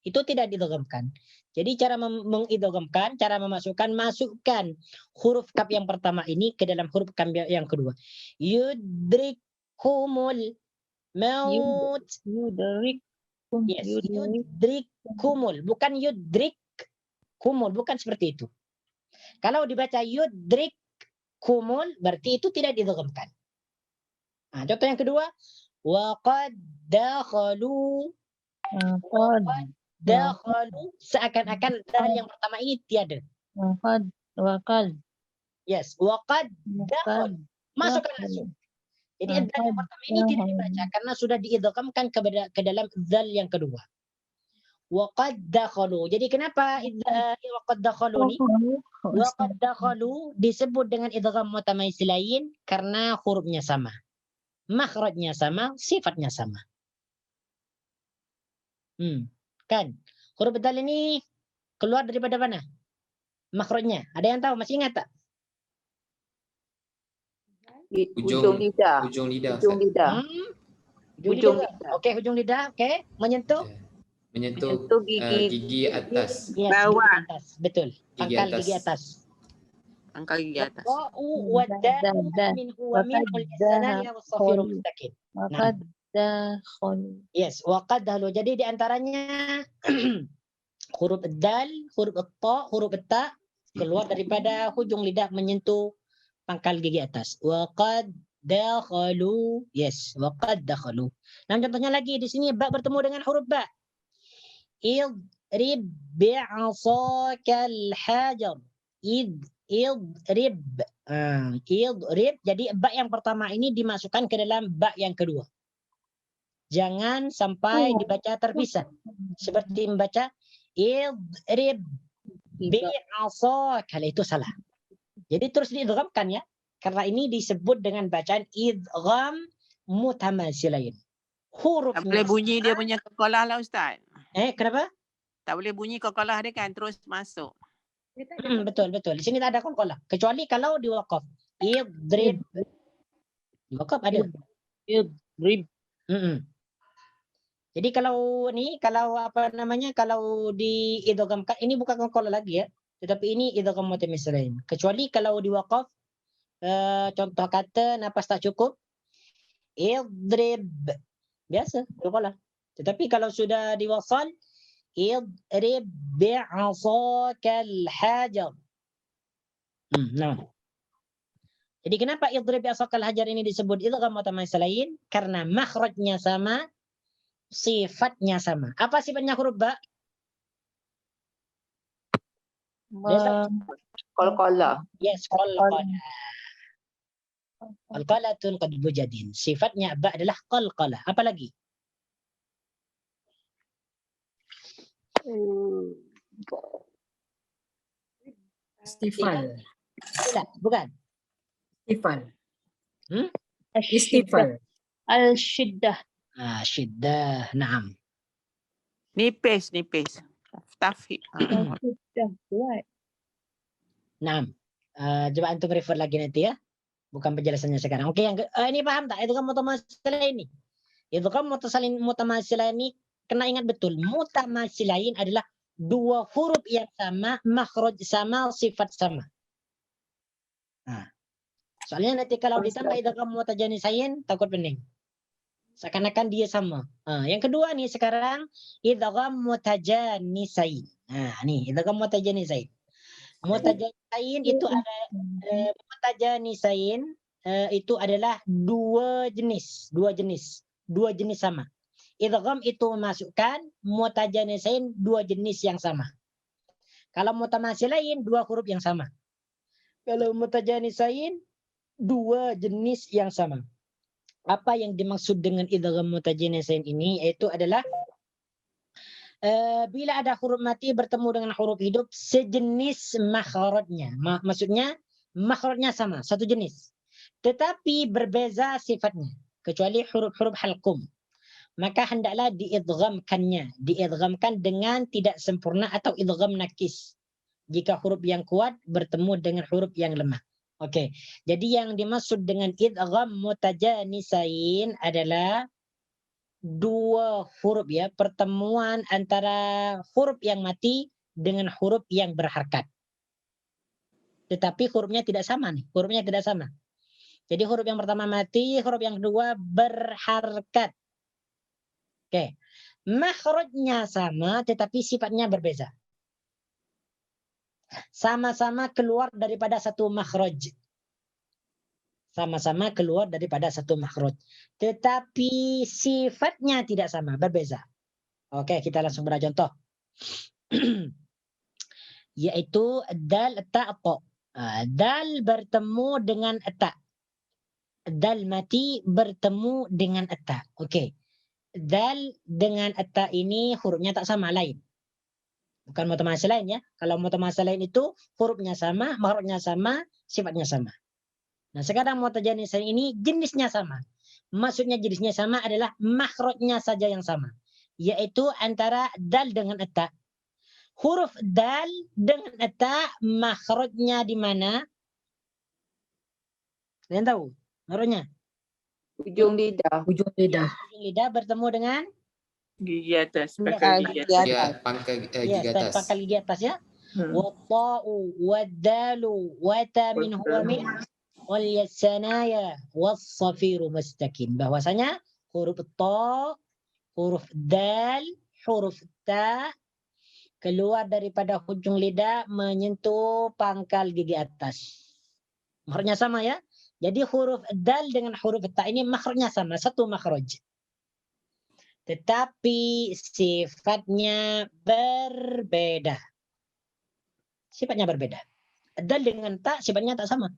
itu tidak diidghamkan. Jadi cara mengidghamkan, cara masukkan huruf kaf yang pertama ini ke dalam huruf kaf yang kedua. Yudrikumul maut. Yes, yudrikumul, bukan yudrikumul, bukan seperti itu. Kalau dibaca yudrikumul berarti itu tidak diidghamkan. Contoh yang kedua, waqad dakhalu. Dakhalu, seakan-akan dal yang pertama ini tiada. Waqad. Yes, waqad dakhalu. Masukkan langsung. Jadi dal yang pertama ini tidak dibaca karena sudah diidghamkan ke dalam dal yang kedua. Waqad dakhalu. Jadi kenapa waqad dakhalu ni? Waqad dakhalu disebut dengan idgham mutamasilain karena hurufnya sama. Makhrajnya sama, sifatnya sama. Kan? Huruf dal ini keluar daripada mana? Makhrajnya. Ada yang tahu? Masih ingat tak? Ujung lidah. Ujung lidah. Ujung lidah. Ujung lidah. Okey, hujung lidah. Okey, menyentuh Gigi atas. Yes, bawah. gigi atas. Betul. Gigi Pangkal atas. gigi atas. Pangkal gigi atas. Waqad dakhalu. Yes, waqad dakhalu. Jadi di antaranya huruf dal, huruf ta, huruf ta keluar daripada hujung lidah menyentuh pangkal gigi atas. Waqad dakhalu. Yes, waqad dakhalu. Nah, contohnya lagi di sini ba bertemu dengan huruf ba. Idrib bi'asakal hajar. Idrib. Idrib. Jadi ba yang pertama ini dimasukkan ke dalam ba yang kedua. Jangan sampai dibaca terpisah. Seperti membaca idrib bi'asakal, itu salah. Jadi terus diidghamkan ya. Karena ini disebut dengan bacaan idgham mutamasilain. Huruf Tak boleh bunyi dia punya qaqalah lah Ustaz. Kenapa? Tak boleh bunyi qaqalah dia kan terus masuk. Betul. Di sini tak ada qalqalah. Kecuali kalau di waqaf. Idrib. Di waqaf ada. Idrib. Jadi kalau diidghamkan, ini bukan qalqalah lagi ya. Tetapi ini idgham mutamasilain. Kecuali kalau di waqaf, contoh kata nafas tak cukup, idrib. Biasa, qalqalah. Tetapi kalau sudah diwasal, idrib bi'asakal hajar. Nah. Jadi kenapa idrib bi asaqal hajar ini disebut idgham mutamatsilain? Karena makhrajnya sama, sifatnya sama. Apa sifatnya huruf ba? Qalqalah. Yes, qalqalah. Qalqalatun qad bujadin. Sifatnya ba adalah qalqalah. Apa lagi? Istifal. Tidak, bukan. Istifal. Al-shiddah. Istifal. Al-shiddah. Syiddah, na'am. Nipis. Tafhid. Al-shiddah. What? Na'am. Coba antum refer lagi nanti ya. Bukan penjelasannya sekarang. Oke, yang ini paham tak? Itu kan mutamatsilah ini. Itu kan mutamatsilah ini kena ingat betul. Mutamatsilain adalah dua huruf yang sama, makhraj sama, sifat sama. Nah, soalnya nanti kalau ditambah idgham mutajanisain takut pening. Seakan-akan dia sama. Yang kedua nih sekarang idgham mutajanisain. Nah, nih idgham mutajanisain. Mutajanisain itu ada mutajanisain itu adalah dua jenis sama. Idgham itu memasukkan, mutajanisain dua jenis yang sama. Kalau mutamatsilain dua huruf yang sama. Kalau mutajanisain dua jenis yang sama. Apa yang dimaksud dengan idgham mutajanisain ini yaitu adalah bila ada huruf mati bertemu dengan huruf hidup sejenis makhrajnya. Maksudnya makhrajnya sama, satu jenis. Tetapi berbeza sifatnya. Kecuali huruf-huruf halqum. Maka hendaklah diidghamkan dengan tidak sempurna atau idgham nakis. Jika huruf yang kuat bertemu dengan huruf yang lemah. Oke. Jadi yang dimaksud dengan idgham mutajanisain adalah dua huruf ya, pertemuan antara huruf yang mati dengan huruf yang berharkat. Tetapi hurufnya tidak sama nih, hurufnya tidak sama. Jadi huruf yang pertama mati, huruf yang kedua berharkat. Oke. Makhrajnya sama tetapi sifatnya berbeza. Sama-sama keluar daripada satu makhraj. Sama-sama keluar daripada satu makhraj. Tetapi sifatnya tidak sama, berbeza. Oke, kita langsung bercontoh. Yaitu dal, ta, ta. Dal bertemu dengan ta. Dal mati bertemu dengan ta. Oke. Dal dengan ta ini hurufnya tak sama, lain. Bukan mutamatsilain ya. Kalau mutamatsilain itu hurufnya sama, makhrajnya sama, sifatnya sama. Nah, sekarang mutajanisain ini jenisnya sama. Maksudnya jenisnya sama adalah makhrajnya saja yang sama. Yaitu antara dal dengan ta. Huruf dal dengan ta makhrajnya di mana? Kalian tahu? Makhrajnya? Ujung lidah. Ujung lidah. Ujung lidah bertemu dengan Gigi atas, pangkal gigi atas. Ya, pangkal gigi atas. pangkal gigi atas ya. Watta'u waddalu wata min huwa min wal yasanaya was-safiru mustaqim. Bahwasanya huruf ta, huruf dal, huruf ta keluar daripada ujung lidah menyentuh pangkal gigi atas. Makhrajnya sama ya. Jadi huruf dal dengan huruf ta ini makhrajnya sama, satu makhraj. Tetapi sifatnya berbeda. Sifatnya berbeda. Dal dengan ta sifatnya tak sama.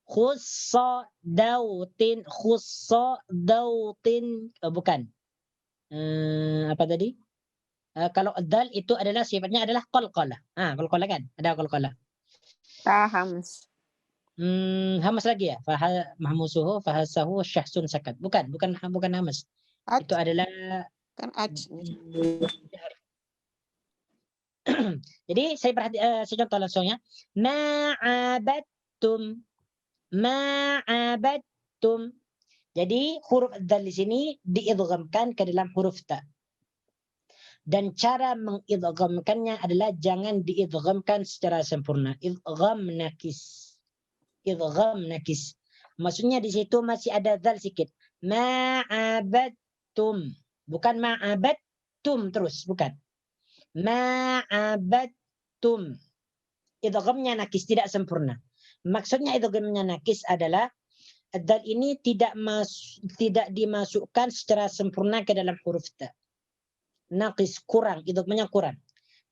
Khussa dautin, bukan. Apa tadi? Kalau dal itu adalah sifatnya adalah qalqalah. Qalqalah kan? Ada qalqalah. Tahams. Hamas lagi ya? Mahmusuhu fahasahu syahsun sakat. Bukan hamas. Itu adalah Kan aj. Jadi saya contoh langsung ya. Ma'abattum. Jadi huruf dal di sini diidghamkan ke dalam huruf ta. Dan cara mengidghamkannya adalah jangan diidghamkan secara sempurna. Idgham nakis. Maksudnya di situ masih ada dal sikit. Ma'abattum. Bukan ma'abattum terus, bukan. Ma'abattum. idghamnya nakis, tidak sempurna. Maksudnya idghamnya nakis adalah dal ini tidak dimasukkan secara sempurna ke dalam huruf ta. Nakis, kurang, idghamnya kurang.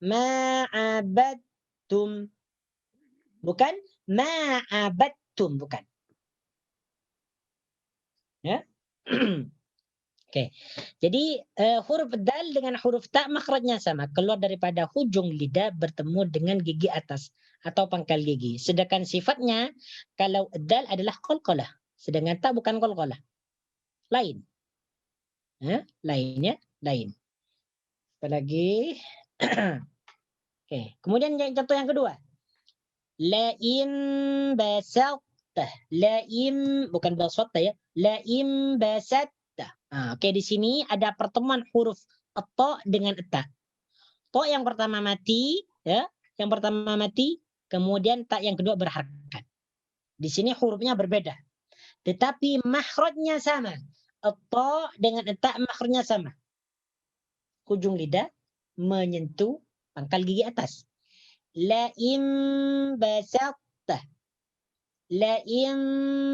Ma'abadtum, bukan ma'abadtum, bukan. Ya. Oke. Jadi huruf dal dengan huruf ta makhrajnya sama, keluar daripada hujung lidah bertemu dengan gigi atas atau pangkal gigi. Sedangkan sifatnya kalau dal adalah qalqalah, sedangkan ta bukan qalqalah. Lain. Lainnya lain. Apalagi Oke. Kemudian contoh yang kedua. Laim basatta. Laim bukan basatta ya. Laim basatta. Oke, di sini ada pertemuan huruf ta dengan ta. Ta yang pertama mati, ya, yang pertama mati, kemudian ta yang kedua berharakat. Di sini hurufnya berbeda, tetapi makhrajnya sama. Ta dengan ta makhrajnya sama. Ujung lidah menyentuh pangkal gigi atas. Laim basatta. Laim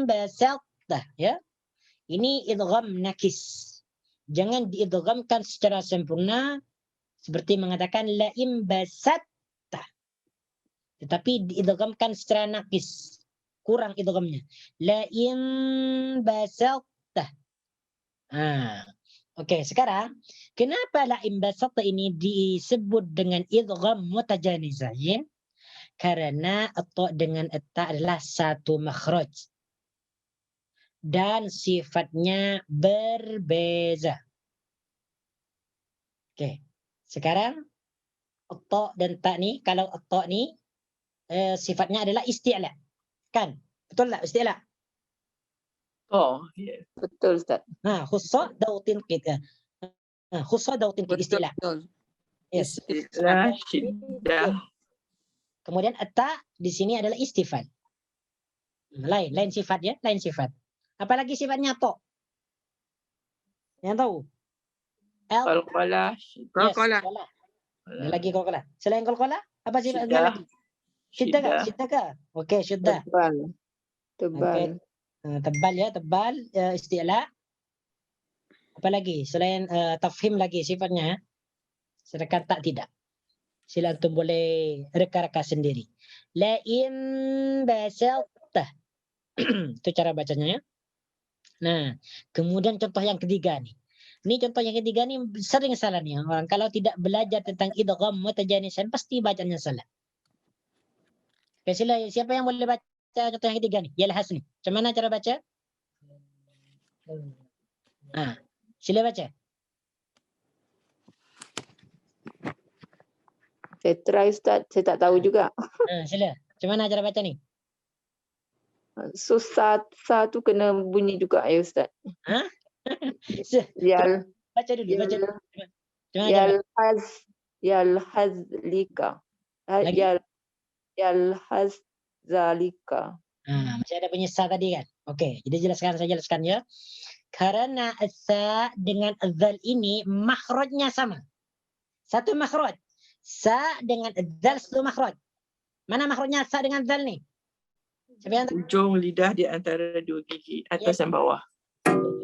basatta, ya. Ini idgham nakis. Jangan diidghamkan secara sempurna seperti mengatakan laim basatta. Tetapi diidghamkan secara nakis. Kurang idghamnya. Laim basatta. Oke, sekarang kenapa laim basatta ini disebut dengan idgham mutajanizain? Karena ta dengan ta adalah satu makhraj dan sifatnya berbeza. Oke, sekarang ta dan ta nih, kalau ta nih sifatnya adalah isti'la, kan? Betul tak isti'la? Oh, yes. Betul, Ustaz. Khussa dautin kita. Khussa dautin kita isti'la. Yes. Istilah syiddah. Kemudian ta di sini adalah istifal. Lain sifat ya, lain sifat. Apalagi sifatnya to? Yang tahu? Qalqalah. Qalqalah. Lagi qalqalah. Selain qalqalah, apa sifatnya lagi? Syiddah. Syiddah kah? Oke, syiddah. Tebal. Okay. Tebal ya, tebal, isti'la. Apalagi selain tafhim lagi sifatnya. Sedangkan tak tidak. Sila antum boleh reka-reka sendiri. Lain basatta. Itu cara bacanya ya. Nah, kemudian contoh yang ketiga nih. Ini contoh yang ketiga nih sering salah nih orang. Kalau tidak belajar tentang idgham mutajanisan pasti bacanya salah. Oke, sila siapa yang boleh baca contoh yang ketiga nih? Yalhas nih. Macam mana cara baca? Sila baca. Saya try, Ustaz. Saya tak tahu juga. Sila. Macam mana cara baca nih? So, satu kena bunyi juga ya, Ustaz. Baca dulu. Yalhazlika. Yalhazalika. Masih ada bunyi sa tadi kan? Oke, jadi saya jelaskan ya. Karena sa dengan dzal ini makhrajnya sama. Satu makhraj. Sa dengan dzal satu makhraj. Mana makhrajnya sa dengan dzal nih? Ujung lidah di antara dua gigi atas dan bawah.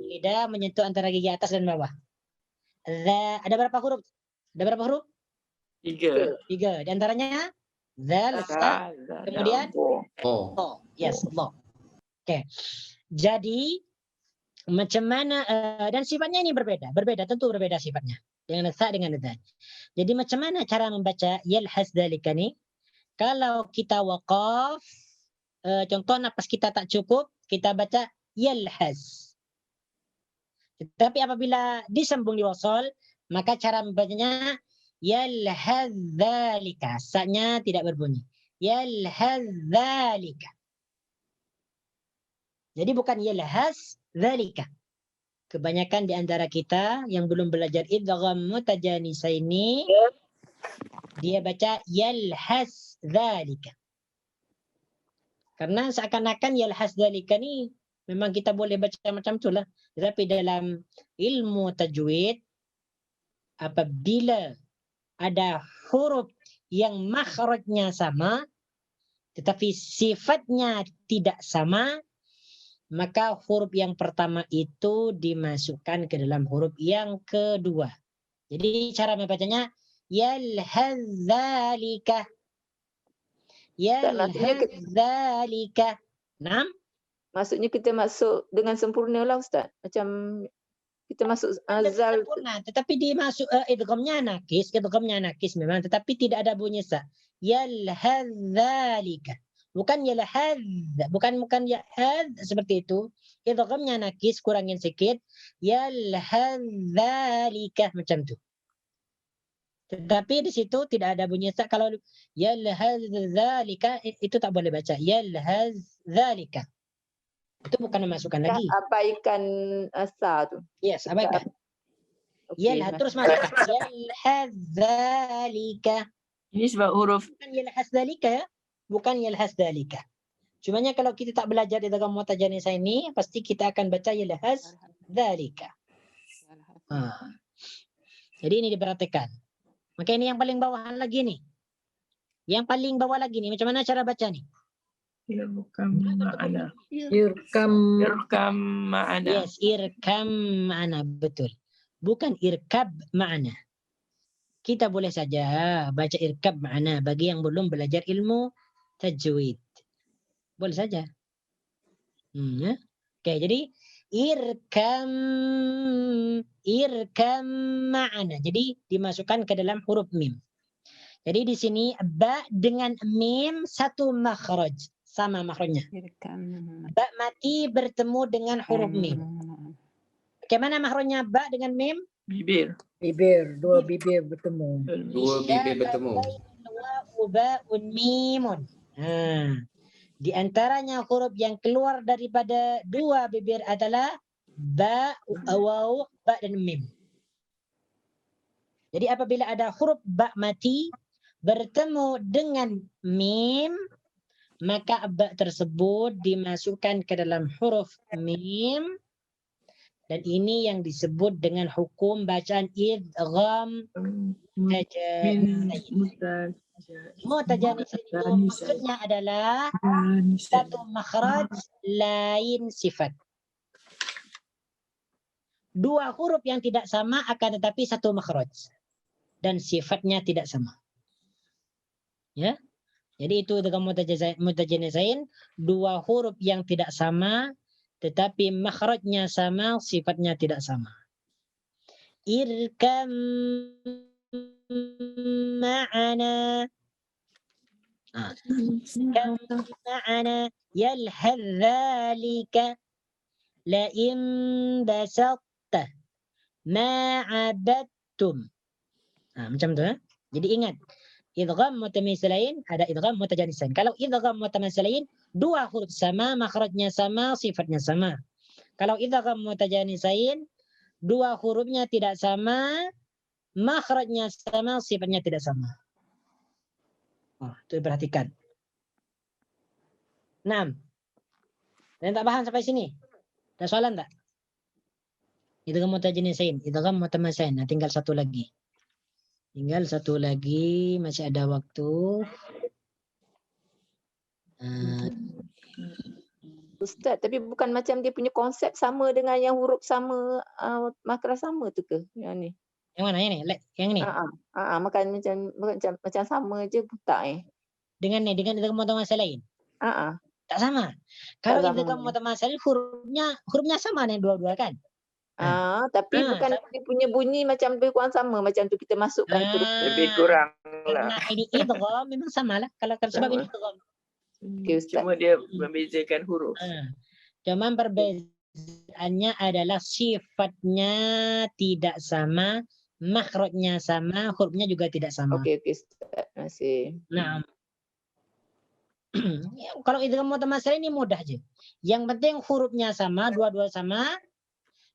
Lidah menyentuh antara gigi atas dan bawah. Ada berapa huruf? Tiga. Di antaranya dzal, sa, kemudian Yes, Allah. Oke. Jadi macam mana dan sifatnya ini berbeda, tentu berbeda sifatnya dengan sa dengan dzal. Jadi macam mana cara membaca yalhas dzalika nih? Kalau kita waqaf, contoh napas kita tak cukup, kita baca yalhas. Tetapi apabila disambung di wasal, maka cara membacanya yalhadzalika. Sa-nya tidak berbunyi. Yalhadzalika. Jadi bukan yalhadzalika. Kebanyakan di antara kita yang belum belajar idgham mutajanisa ini, dia baca yalhadzalika. Karena seakan-akan yalhadzalika ni memang kita boleh baca macam itulah. Tetapi dalam ilmu tajwid, apabila ada huruf yang makhrajnya sama, tetapi sifatnya tidak sama, maka huruf yang pertama itu dimasukkan ke dalam huruf yang kedua. Jadi cara membacanya yalhadzalika. Yalhadzalika. Naam. Maksudnya kita masuk dengan sempurna lah Ustaz. Macam kita masuk zal. Sempurna, tetapi dimasuk idghamnya nakis memang, tetapi tidak ada bunyi sa. Yalhadzalika. Bukan yalhadz, bukan yahadz seperti itu. Idghamnya nakis, kurangin sedikit. Yalhadzalika macam tu. Tetapi di situ tidak ada bunyi sa. Kalau yalhadzalika itu tak boleh baca. Yalhadzalika. Itu bukan memasukkan lagi. Abaikan sa tu. Yes, abaikan. Okay, terus masukkan. Yalhadzalika. Ini sebab huruf Bukan yalhadzalika ya. Bukan yalhadzalika. Cumanya kalau kita tak belajar di dalam mutajanisah ini, pasti kita akan baca yalhadzalika. Jadi ini diperhatikan. Maka ini yang paling bawahan lagi nih. Yang paling bawah lagi nih. Macam mana cara baca nih? irkam ma'ana. Irkam Ma'ana. Yes, irkam ma'ana. Betul. Bukan irkab ma'ana. Kita boleh saja baca irkab ma'ana bagi yang belum belajar ilmu tajwid. Boleh saja. Ya. Oke, jadi irkam ma'ana. Jadi dimasukkan ke dalam huruf mim. Jadi di sini ba dengan mim satu makhraj, sama makhrajnya. Ba mati bertemu dengan huruf mim. Bagaimana makhrajnya ba dengan mim? Bibir. bibir, dua bibir bertemu. Dua bibir bertemu. Ba'un mimun. Di antaranya huruf yang keluar daripada dua bibir adalah ba, waw, ba dan mim. Jadi apabila ada huruf ba mati bertemu dengan mim, maka ba tersebut dimasukkan ke dalam huruf mim, dan ini yang disebut dengan hukum bacaan idgham mutajanis. Maksudnya adalah satu makhraj lain sifat. Dua huruf yang tidak sama akan tetapi satu makhraj dan sifatnya tidak sama. Ya. Jadi itu dengan mutajanisain, dua huruf yang tidak sama tetapi makhrajnya sama, sifatnya tidak sama. Irkam ma'ana. Irkam ma'ana yalhadzalika la in basatta ma'abattum. Macam tu. Jadi ingat, idgham mutamathilain ada idgham mutajanisain. Kalau idgham mutamathilain dua huruf sama, makhrajnya sama, sifatnya sama. Kalau idgham mutajanisain dua hurufnya tidak sama, makhrajnya sama, sifatnya tidak sama. Itu diperhatikan. 6. Dan tak paham sampai sini? Ada soalan tak? Idgham mutajanisain, idgham mutamathilain. Nah, tinggal satu lagi. Masih ada waktu. Ustaz, tapi bukan macam dia punya konsep sama dengan yang huruf sama, makhraj sama tu ke? Yang ni. Yang mana ini? Yang ini. Makan macam sama je tak Dengan idgham mutamathilain. Tak sama. Kalau idgham mutamathilain hurufnya sama nih dua-dua kan? Tapi bukan dia punya bunyi macam lebih kurang sama macam tu kita masukkan terus. Lebih kurang lah. Nah, ini idgham memang sama lah. Kalau sebab ini idgham. Okay, Ustaz. Cuma dia membezakan huruf. Cuma perbezaannya adalah sifatnya tidak sama, makhrajnya sama, hurufnya juga tidak sama. Okey, Ustaz. Terima kasih. Nah, kalau idgham mutamathilain ini mudah aja. Yang penting hurufnya sama, dua-dua sama,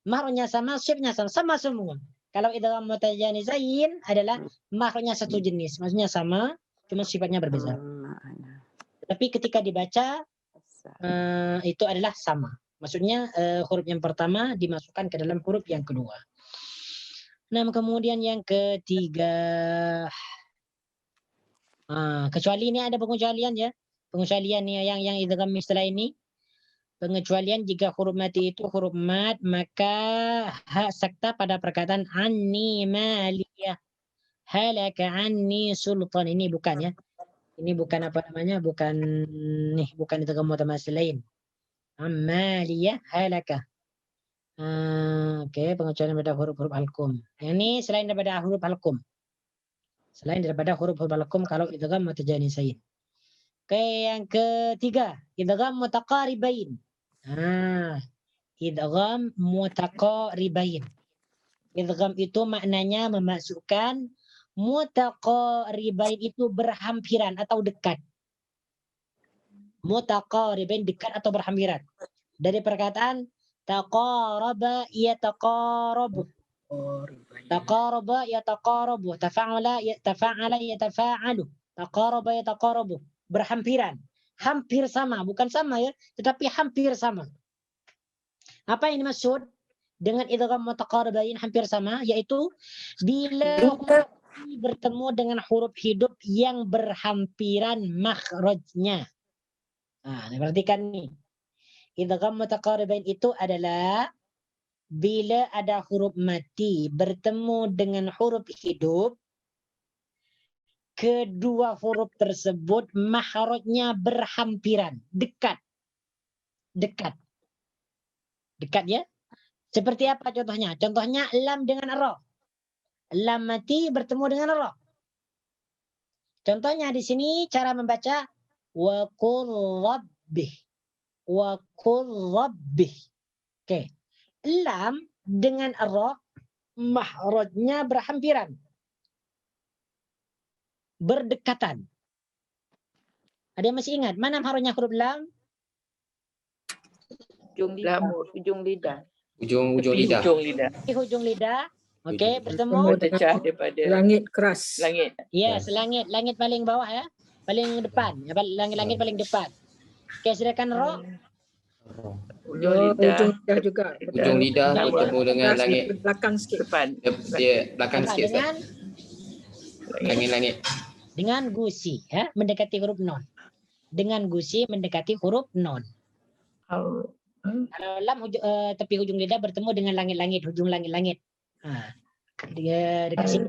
makhrajnya sama, sifatnya sama semua. Kalau idgham mutajanisain adalah makhrajnya satu jenis, maksudnya sama, cuma sifatnya berbeza. Tapi ketika dibaca itu adalah sama. Maksudnya huruf yang pertama dimasukkan ke dalam huruf yang kedua. Nah, kemudian yang ketiga, kecuali ini ada pengecualian ya. Pengecualian yang idgham istilah ini, pengecualian jika huruf mati itu huruf mat, maka ha sakta pada perkataan anni maliyah, halaka anni sultan. Ini bukan ya. Ini bukan apa namanya, bukan idgham mutamatsilain. Amaliyah halaka. Oke, pengecualian pada huruf-huruf halqum. Yang ini selain daripada huruf halqum. Selain daripada huruf-huruf halqum kalau idgham mutajanisain. Oke, yang ketiga, idgham mutaqaribain. Idgham mutaqaribain. Idgham itu maknanya memasukkan, mutaqaribain itu berhampiran atau dekat. Mutaqaribain dekat atau berhampiran. Dari perkataan taqaraba yataqarabu. Taqaraba yataqarabu. Tafa'ala yatafa'alu. Taqaraba yataqarabu. Berhampiran. Hampir sama, bukan sama ya, tetapi hampir sama. Apa yang dimaksud dengan idgham mutaqaribain hampir sama? Yaitu bila huruf bertemu dengan huruf hidup yang berhampiran makhrajnya. Nah, perhatikan nih. Idgham mutaqaribain itu adalah bila ada huruf mati bertemu dengan huruf hidup, kedua huruf tersebut makhrajnya berhampiran, dekat. Dekat ya. Seperti apa contohnya? Contohnya lam dengan ra. Lam mati bertemu dengan ra. Contohnya di sini cara membaca wa qur rabbih. Wa qur rabbih. Oke. Lam dengan ra makhrajnya berhampiran. Berdekatan. Ada yang masih ingat mana makhrajnya huruf lam? Ujung lidah. Ujung lidah. Ujung lidah. Hujung lidah. Oke, bertemu Pecah daripada Langit keras. langit. yes, langit paling bawah ya. Paling depan. Ya, langit paling depan. Oke, sedangkan ra Ujung Oh, lidah. ujung lidah juga. Ujung lidah bertemu dengan Keras, langit. belakang sikit. Depan. Dia belakang sikit Ustaz. dengan Langit-langit. dengan gusi ya, mendekati huruf non. Dengan gusi mendekati huruf non. Kalau lam tepi hujung lidah bertemu dengan langit-langit, hujung langit-langit. Dia dikasih.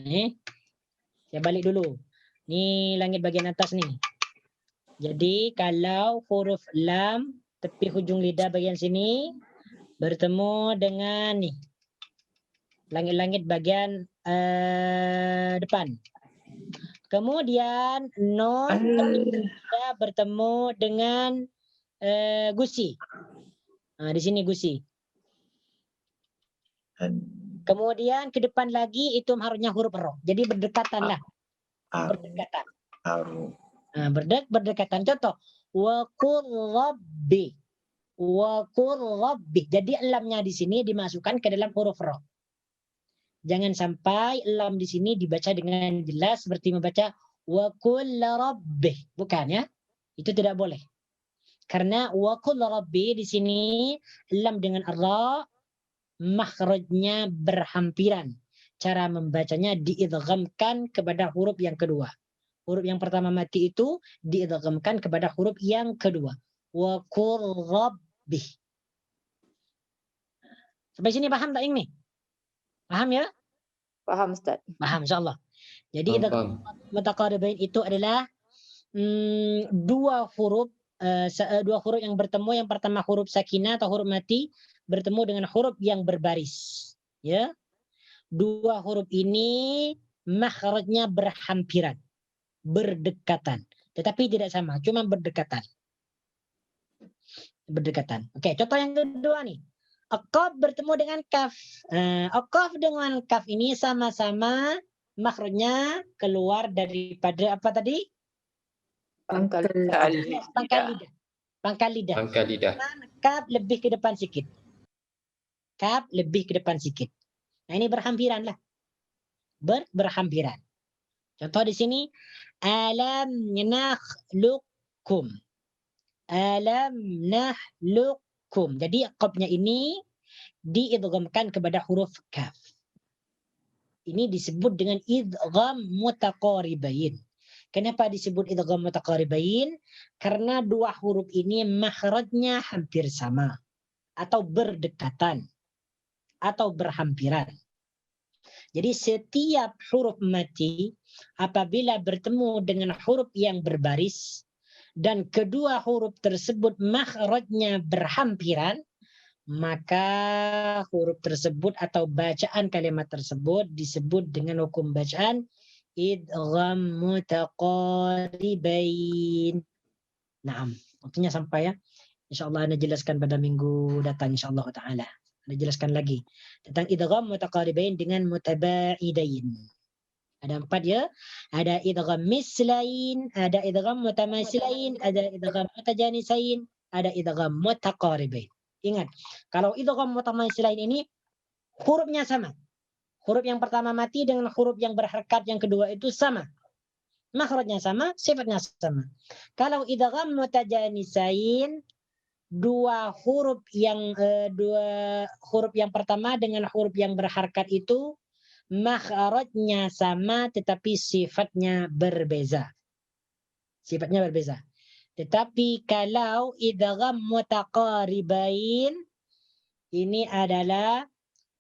Nih. Saya balik dulu. Ini langit bagian atas nih. Jadi kalau huruf lam tepi hujung lidah bagian sini bertemu dengan nih langit-langit bagian depan. Kemudian non bertemu dengan gusi. Di sini gusi. Kemudian ke depan lagi itu harusnya huruf ro. Jadi berdekatan lah. Berdekatan. Berdekatan. Contoh wa qur rabbi. Wa qur rabbi. Jadi lamnya di sini dimasukkan ke dalam huruf ro. Jangan sampai lam di sini dibaca dengan jelas seperti membaca wa kull rabbih. Bukan ya. Itu tidak boleh. Karena wa kull rabbi di sini lam dengan ra makhrajnya berhampiran. Cara membacanya diidghamkan kepada huruf yang kedua. Huruf yang pertama mati itu diidghamkan kepada huruf yang kedua. Wa kull rabbih. Sampai sini paham tak ini? Paham ya? Paham Ustaz. Paham insyaallah. Jadi mutaqaribain itu adalah dua huruf yang bertemu. Yang pertama huruf sakinah atau huruf mati bertemu dengan huruf yang berbaris. Ya. Dua huruf ini makhrajnya berhampiran, berdekatan. Tetapi tidak sama, cuma berdekatan. Berdekatan. Oke, contoh yang kedua nih. Qaf bertemu dengan kaf. Qaf dengan kaf ini sama-sama makhrajnya keluar daripada apa tadi? Pangkal lidah. Pangkal lidah. Kaf lebih ke depan sikit. Kaf lebih ke depan sikit. Nah, ini berhampiran lah. Berhampiran. Contoh di sini alam nakhluqkum. Alam nakhluqkum. Jadi qafnya ini diidghamkan kepada huruf kaf. Ini disebut dengan idgham mutaqaribain. Kenapa disebut idgham mutaqaribain? Karena dua huruf ini makhrajnya hampir sama atau berdekatan atau berhampiran. Jadi setiap huruf mati apabila bertemu dengan huruf yang berbaris dan kedua huruf tersebut makhrajnya berhampiran, maka huruf tersebut atau bacaan kalimat tersebut disebut dengan hukum bacaan idgham mutaqaribain. Naam, waktunya sampai ya. Insyaallah Anda jelaskan pada minggu datang insyaallah taala. Anda jelaskan lagi tentang idgham mutaqaribain dengan mutabaidain. Ada 4 ya. Ada idgham mislain, ada idgham mutamasilain, ada idgham mutajanisain, ada idgham mutaqaribain. Ingat, kalau idgham mutamasilain ini hurufnya sama. Huruf yang pertama mati dengan huruf yang berharakat yang kedua itu sama. Makhrajnya sama, sifatnya sama. Kalau idgham mutajanisain, dua huruf yang pertama dengan huruf yang berharakat itu makhrajnya sama tetapi sifatnya berbeza. Sifatnya berbeza. Tetapi kalau idgham mutaqaribain ini adalah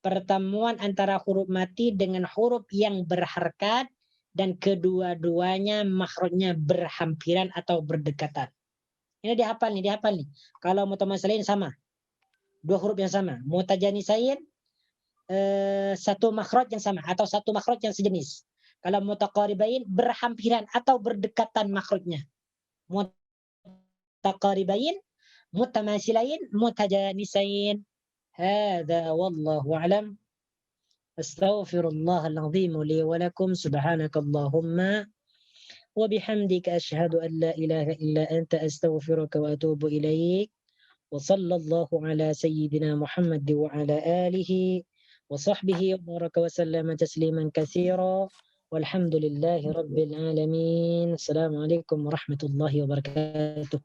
pertemuan antara huruf mati dengan huruf yang berharakat dan kedua-duanya makhrajnya berhampiran atau berdekatan. Ini dihafal nih. Kalau mutamasilain sama. Dua huruf yang sama. Mutajanisain satu makhraj yang sama atau satu makhraj yang sejenis. Kalau mutaqaribain berhampiran atau berdekatan makhrajnya. Mutaqaribain, mutamasilain, mutajanisain. هذا والله أعلم أستغفر الله العظيم لي ولكم سبحانك اللهم وبحمدك أشهد أن لا إله إلا أنت أستغفرك وأتوب إليك وصلى الله على سيدنا محمد وعلى آله وصحبه وبارك وسلم تسليما كثيرا والحمد لله رب العالمين. السلام عليكم ورحمة الله وبركاته.